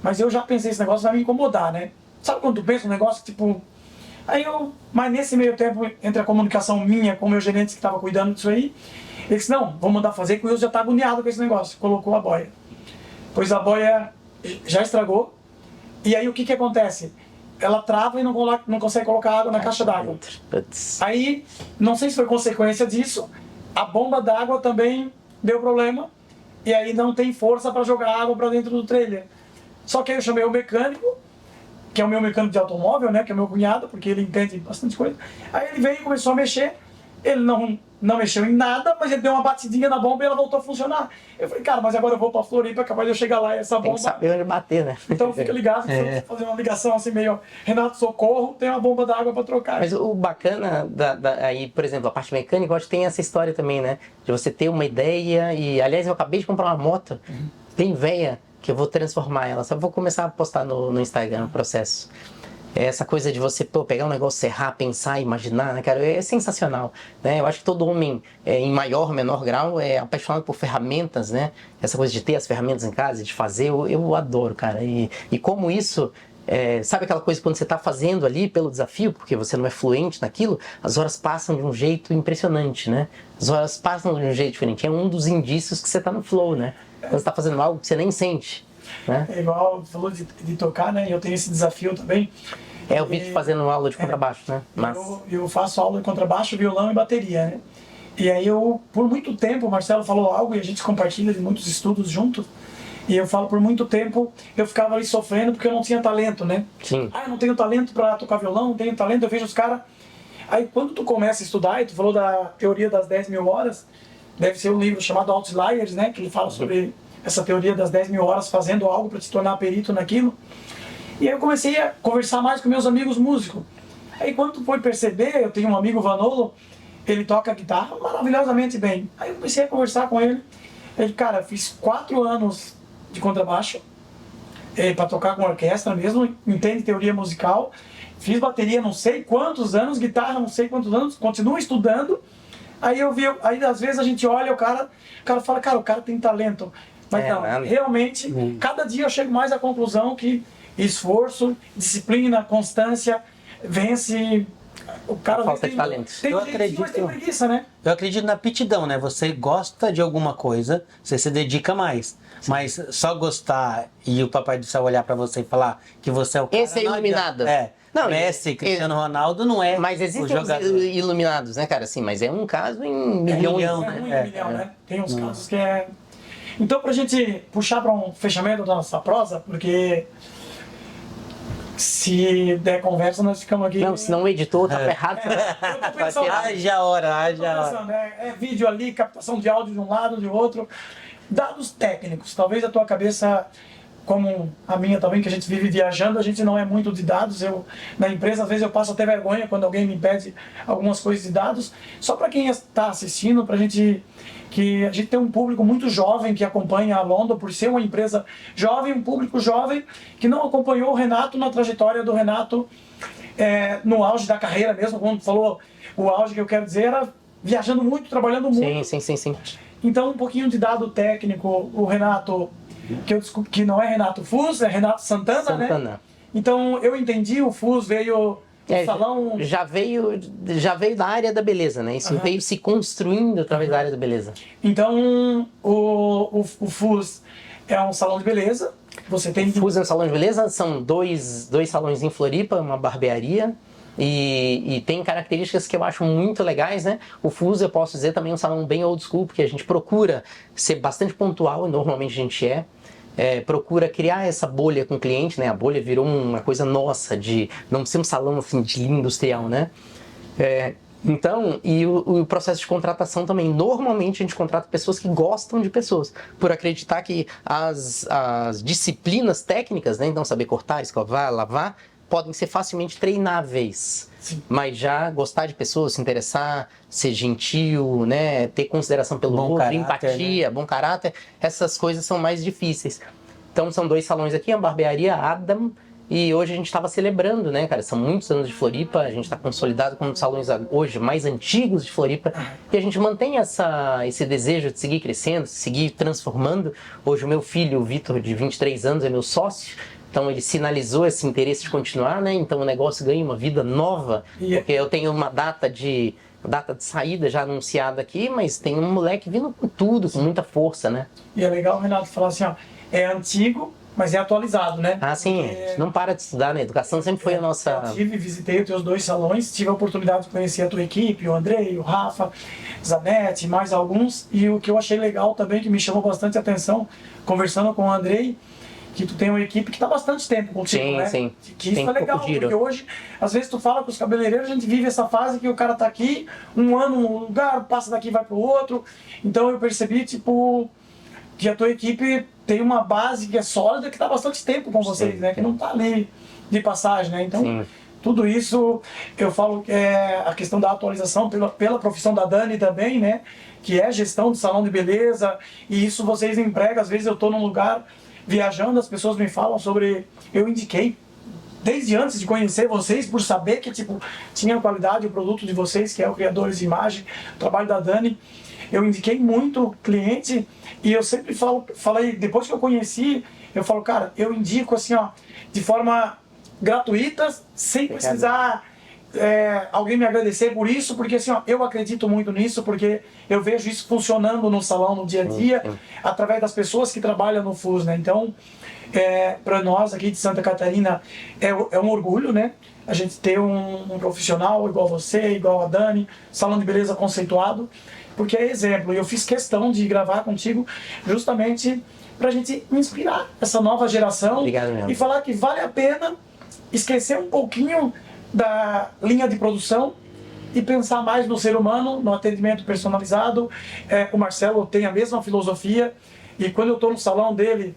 Mas eu já pensei, esse negócio vai me incomodar, né? Sabe quando tu pensa um negócio, tipo... Mas nesse meio tempo, entre a comunicação minha com o meu gerente que estava cuidando disso aí, ele disse, não, vou mandar fazer, que o Wilson já está agoniado com esse negócio. Colocou a boia. Pois a boia já estragou, e aí o que acontece? Ela trava e não consegue colocar água na caixa d'água. Aí, não sei se foi consequência disso, a bomba d'água também deu problema, e aí não tem força para jogar água para dentro do trailer. Só que aí eu chamei o mecânico, que é o meu mecânico de automóvel, né, que é o meu cunhado, porque ele entende bastante coisa. Aí ele veio e começou a mexer, ele não mexeu em nada, mas ele deu uma batidinha na bomba e ela voltou a funcionar. Eu falei, cara, mas agora eu vou pra Floripa, capaz de eu chegar lá e essa bomba... Tem que saber onde bater, né? Então fica ligado, se fazer uma ligação assim meio, Renato, socorro, tem uma bomba d'água para trocar. Mas o bacana, aí, por exemplo, a parte mecânica, eu acho que tem essa história também, né? De você ter uma ideia e, aliás, eu acabei de comprar uma moto, bem velha, que eu vou transformar ela, só vou começar a postar no Instagram o processo. Essa coisa de você pegar um negócio, serrar, pensar, imaginar, né, cara, é sensacional, né? Eu acho que todo homem, em maior ou menor grau, é apaixonado por ferramentas, né? Essa coisa de ter as ferramentas em casa, de fazer, eu adoro, cara. E como isso, sabe aquela coisa quando você está fazendo ali pelo desafio, porque você não é fluente naquilo, as horas passam de um jeito impressionante, né? As horas passam de um jeito diferente. É um dos indícios que você está no flow, né? Quando você está fazendo algo que você nem sente, né? É igual, falou de tocar, né? Eu tenho esse desafio também. É o vídeo fazendo aula de contrabaixo, né? Mas... Eu faço aula de contrabaixo, violão e bateria, né? E aí por muito tempo, o Marcelo falou algo e a gente compartilha de muitos estudos juntos. E eu falo, por muito tempo, eu ficava ali sofrendo porque eu não tinha talento, né? Sim. Eu não tenho talento para tocar violão, não tenho talento, eu vejo os caras... Aí quando tu começa a estudar, e tu falou da teoria das 10.000 horas, deve ser um livro chamado Outliers, né? Que ele fala sobre essa teoria das 10.000 horas fazendo algo para te tornar perito naquilo. E aí eu comecei a conversar mais com meus amigos músicos. Aí quando tu foi perceber, eu tenho um amigo, Vanolo, ele toca guitarra maravilhosamente bem. Aí eu comecei a conversar com ele. Ele, cara, fiz 4 anos de contrabaixo, para tocar com orquestra mesmo, entende teoria musical. Fiz bateria não sei quantos anos, guitarra não sei quantos anos, continuo estudando. Aí aí às vezes a gente olha o cara fala, cara, o cara tem talento. Mas não, realmente, cada dia eu chego mais à conclusão que esforço, disciplina, constância, vence. O cara falta de talento. Eu acredito, mas tem preguiça, né? Eu acredito na aptidão, né? Você gosta de alguma coisa, você se dedica mais. Sim. Mas só gostar e o Papai do Céu olhar pra você e falar que você é o cara... Esse é iluminado. Não, Messi, Cristiano Ronaldo não é. Mas existem os iluminados, né, cara? Assim, mas é um caso em milhões. Milhão, né? Tem uns casos que é... Então, pra gente puxar para um fechamento da nossa prosa, porque... Se der conversa, nós ficamos aqui... Não, senão o editor tá ferrado. Eu tô pensando... Haja hora. É vídeo ali, captação de áudio de um lado, de outro. Dados técnicos. Talvez a tua cabeça, como a minha também, que a gente vive viajando, a gente não é muito de dados. Na empresa, às vezes, eu passo até vergonha quando alguém me pede algumas coisas de dados. Só para quem está assistindo, para a gente tem um público muito jovem que acompanha a London, por ser uma empresa jovem, um público jovem que não acompanhou o Renato na trajetória do Renato no auge da carreira mesmo, como falou, o auge que eu quero dizer era viajando muito, trabalhando muito. Sim. Então, um pouquinho de dado técnico, o Renato, que não é Renato Fus, é Renato Santana, né? Então, eu entendi, o Fus veio É, salão... já veio da área da beleza, né? Isso veio se construindo através da área da beleza. Então, o FUS é um salão de beleza. Você tem... O FUS é um salão de beleza, são dois salões em Floripa, uma barbearia. E tem características que eu acho muito legais, né? O FUS, eu posso dizer, também é um salão bem old school, porque a gente procura ser bastante pontual, e normalmente a gente procura criar essa bolha com o cliente, né? A bolha virou uma coisa nossa, de não ser um salão assim, de linha industrial, né? Então, e o processo de contratação também. Normalmente a gente contrata pessoas que gostam de pessoas, por acreditar que as disciplinas técnicas, né? Então, saber cortar, escovar, lavar, podem ser facilmente treináveis. Sim. Mas já gostar de pessoas, se interessar, ser gentil, né, ter consideração pelo Bom outro, caráter, empatia, né? bom caráter, essas coisas são mais difíceis. Então são dois salões aqui, a barbearia Adam, e hoje a gente estava celebrando, né, cara, são muitos anos de Floripa, a gente está consolidado como um dos salões hoje mais antigos de Floripa, e a gente mantém esse desejo de seguir crescendo, de seguir transformando. Hoje o meu filho, o Vitor, de 23 anos, é meu sócio. Então ele sinalizou esse interesse de continuar, né? Então o negócio ganha uma vida nova, porque eu tenho uma data de saída já anunciada aqui, mas tem um moleque vindo com tudo, com muita força, né? E é legal o Renato falar assim, ó, é antigo, mas é atualizado, né? Ah, sim, não para de estudar, né? Educação sempre foi a nossa... Eu visitei os teus dois salões, tive a oportunidade de conhecer a tua equipe, o Andrei, o Rafa, Zanetti, mais alguns, e o que eu achei legal também, que me chamou bastante atenção, conversando com o Andrei, que tu tem uma equipe que está bastante tempo contigo, sim, né? Sim, que isso é legal, porque hoje, às vezes tu fala com os cabeleireiros, a gente vive essa fase que o cara tá aqui, um ano num lugar, passa daqui e vai pro outro. Então eu percebi, tipo, que a tua equipe tem uma base que é sólida, que tá há bastante tempo com vocês, sim, né? Que não tá ali de passagem, né? Então, sim. Tudo isso, eu falo que é a questão da atualização pela profissão da Dani também, né? Que é gestão de salão de beleza, e isso vocês empregam. Às vezes eu tô num lugar viajando, as pessoas me falam sobre... Eu indiquei, desde antes de conhecer vocês, por saber que tipo, tinha qualidade o produto de vocês, que é o Criadores de Imagem, o trabalho da Dani. Eu indiquei muito cliente, e eu sempre falei, depois que eu conheci, eu falo, cara, eu indico assim, ó, de forma gratuita, sem precisar alguém me agradecer por isso, porque assim, ó, eu acredito muito nisso, porque eu vejo isso funcionando no salão, no dia a dia, através das pessoas que trabalham no FUS, né? Então, para nós aqui de Santa Catarina, é um orgulho, né? A gente ter um profissional igual você, igual a Dani, salão de beleza conceituado, porque é exemplo. E eu fiz questão de gravar contigo justamente para a gente inspirar essa nova geração. Obrigado mesmo. E falar que vale a pena esquecer um pouquinho da linha de produção e pensar mais no ser humano, no atendimento personalizado. O Marcelo tem a mesma filosofia, e quando eu estou no salão dele,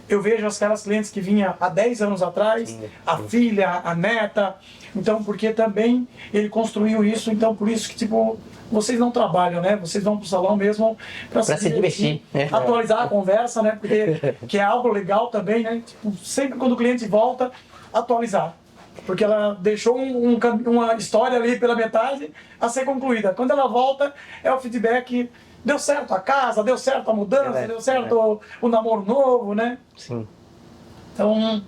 eu vejo aquelas clientes que vinham há 10 anos atrás, a filha, a neta. Então, porque também ele construiu isso, então por isso que tipo, vocês não trabalham, né? Vocês vão pro salão mesmo para se divertir, atualizar a conversa, né? Porque que é algo legal também, né? Tipo, sempre quando o cliente volta, atualizar. Porque ela deixou uma história ali pela metade a ser concluída. Quando ela volta, é o feedback: deu certo a casa, deu certo a mudança, deu certo o namoro novo, né? Sim. Então,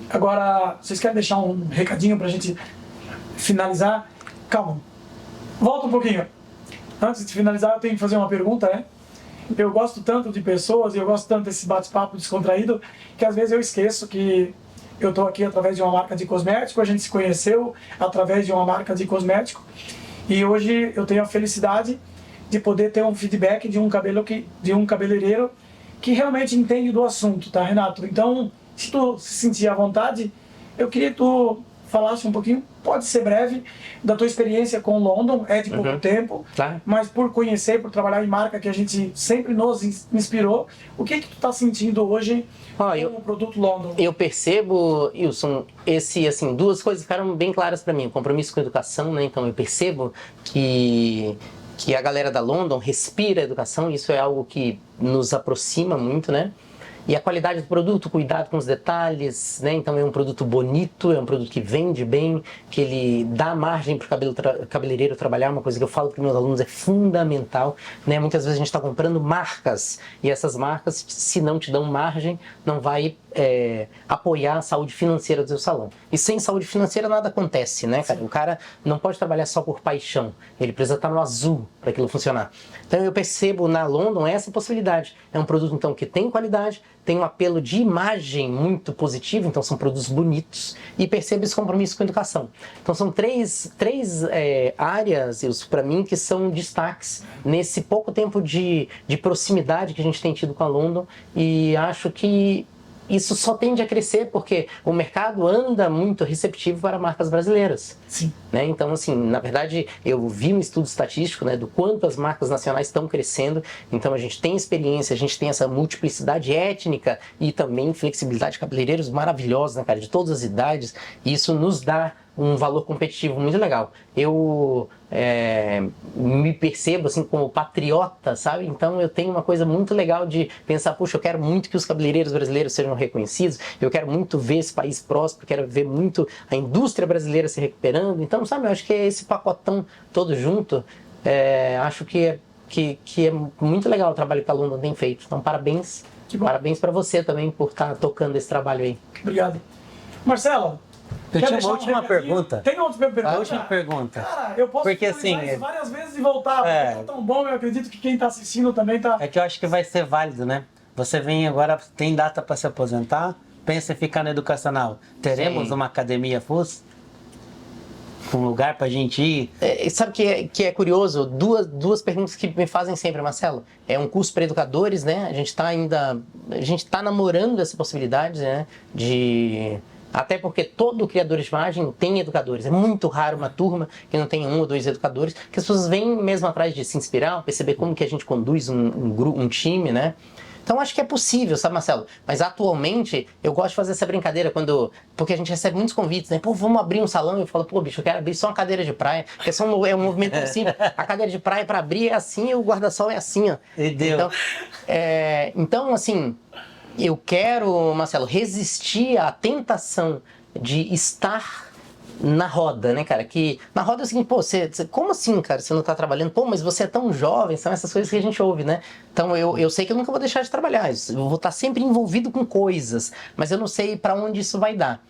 agora, vocês querem deixar um recadinho pra gente finalizar? Calma, volta um pouquinho. Antes de finalizar, eu tenho que fazer uma pergunta, né? Eu gosto tanto de pessoas e eu gosto tanto desse bate-papo descontraído, que às vezes eu esqueço que eu estou aqui através de uma marca de cosmético, a gente se conheceu através de uma marca de cosmético, e hoje eu tenho a felicidade de poder ter um feedback de um cabeleireiro que realmente entende do assunto, tá, Renato? Então, se tu se sentir à vontade, eu queria que tu falasse um pouquinho, pode ser breve, da tua experiência com London, é de pouco tempo, Claro. mas por conhecer, por trabalhar em marca que a gente sempre nos inspirou, o que tu tá sentindo hoje com o produto London? Eu percebo, Wilson, duas coisas ficaram bem claras para mim. O compromisso com a educação, né? Então eu percebo que a galera da London respira a educação, isso é algo que nos aproxima muito, né? E a qualidade do produto, cuidado com os detalhes, né? Então é um produto bonito, é um produto que vende bem, que ele dá margem para o cabeleireiro trabalhar, uma coisa que eu falo para os meus alunos é fundamental, né? Muitas vezes a gente está comprando marcas, e essas marcas, se não te dão margem, não vai apoiar a saúde financeira do seu salão. E sem saúde financeira nada acontece, né, cara? O cara não pode trabalhar só por paixão. Ele precisa estar no azul para aquilo funcionar. Então eu percebo na London essa possibilidade. É um produto, então, que tem qualidade, tem um apelo de imagem muito positivo, então são produtos bonitos, e percebo esse compromisso com a educação. Então são três áreas, para mim, que são destaques nesse pouco tempo de proximidade que a gente tem tido com a London, e acho que isso só tende a crescer porque o mercado anda muito receptivo para marcas brasileiras. Sim. Né? Então, assim, na verdade, eu vi um estudo estatístico, né, do quanto as marcas nacionais estão crescendo. Então, a gente tem experiência, a gente tem essa multiplicidade étnica e também flexibilidade de cabeleireiros maravilhosos, né, cara, de todas as idades. E isso nos dá um valor competitivo muito legal. Eu me percebo assim como patriota, sabe? Então eu tenho uma coisa muito legal de pensar, puxa, eu quero muito que os cabeleireiros brasileiros sejam reconhecidos, eu quero muito ver esse país próspero, quero ver muito a indústria brasileira se recuperando. Então, sabe, eu acho que é esse pacotão todo junto. Acho que é muito legal o trabalho que a London tem feito. Então, parabéns. Parabéns para você também por estar tocando esse trabalho aí. Obrigado. Marcelo, eu tinha uma última pergunta. Tem uma última pergunta? A última pergunta. Cara, eu posso porque assim, assim, isso várias vezes e voltar, porque tá tão bom, eu acredito que quem está assistindo também tá... É que eu acho que vai ser válido, né? Você vem agora, tem data para se aposentar, pensa em ficar no educacional. Teremos uma academia FUS? Um lugar pra gente ir? Sabe que é curioso? Duas perguntas que me fazem sempre, Marcelo. É um curso para educadores, né? A gente tá namorando essa possibilidade, né? Até porque todo criador de imagem tem educadores. É muito raro uma turma que não tenha 1 ou 2 educadores, que as pessoas vêm mesmo atrás de se inspirar, perceber como que a gente conduz um time, né? Então acho que é possível, sabe, Marcelo? Mas atualmente eu gosto de fazer essa brincadeira porque a gente recebe muitos convites, né? Pô, vamos abrir um salão. Eu falo, pô, bicho, eu quero abrir só uma cadeira de praia. Porque é um movimento tão simples. A cadeira de praia para abrir é assim e o guarda-sol é assim, ó. E deu. Então, assim, eu quero, Marcelo, resistir à tentação de estar na roda, né, cara? Que na roda é o seguinte, pô, como assim, cara, você não tá trabalhando? Pô, mas você é tão jovem, são essas coisas que a gente ouve, né? Então eu sei que eu nunca vou deixar de trabalhar, eu vou estar sempre envolvido com coisas, mas eu não sei para onde isso vai dar.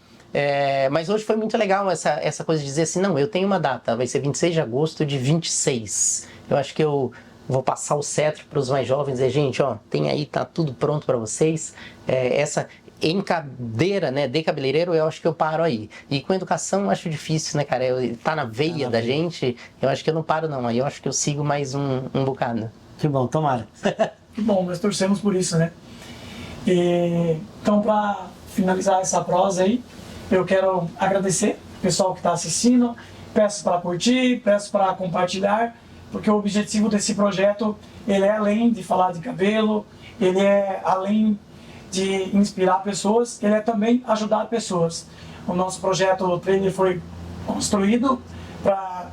Mas hoje foi muito legal essa coisa de dizer assim, não, eu tenho uma data, vai ser 26 de agosto de 26. Eu acho que eu vou passar o cetro para os mais jovens e dizer, gente, ó, tem aí, tá tudo pronto para vocês. Em cadeira, né, de cabeleireiro, eu acho que eu paro aí. E com educação eu acho difícil, né, cara? Tá na veia da gente, eu acho que eu não paro não. Aí eu acho que eu sigo mais um bocado. Que bom, tomara. Que bom, nós torcemos por isso, né? Então, para finalizar essa prosa aí, eu quero agradecer o pessoal que está assistindo, peço para curtir, peço para compartilhar, porque o objetivo desse projeto, ele é além de falar de cabelo, ele é além de inspirar pessoas, ele é também ajudar pessoas. O nosso projeto o Trainer foi construído para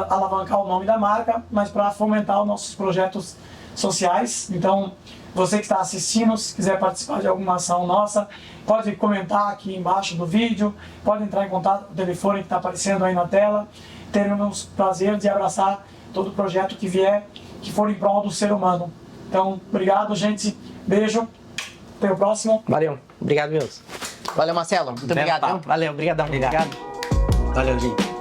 alavancar o nome da marca, mas para fomentar os nossos projetos sociais. Então, você que está assistindo, se quiser participar de alguma ação nossa, pode comentar aqui embaixo do vídeo, pode entrar em contato com o telefone que está aparecendo aí na tela. Teremos prazer de abraçar todo projeto que for em prol do ser humano. Então, obrigado, gente. Beijo. Até o próximo. Valeu. Obrigado, Wilson. Valeu, Marcelo. Muito obrigado. Valeu, obrigadão. Obrigado. Valeu, gente.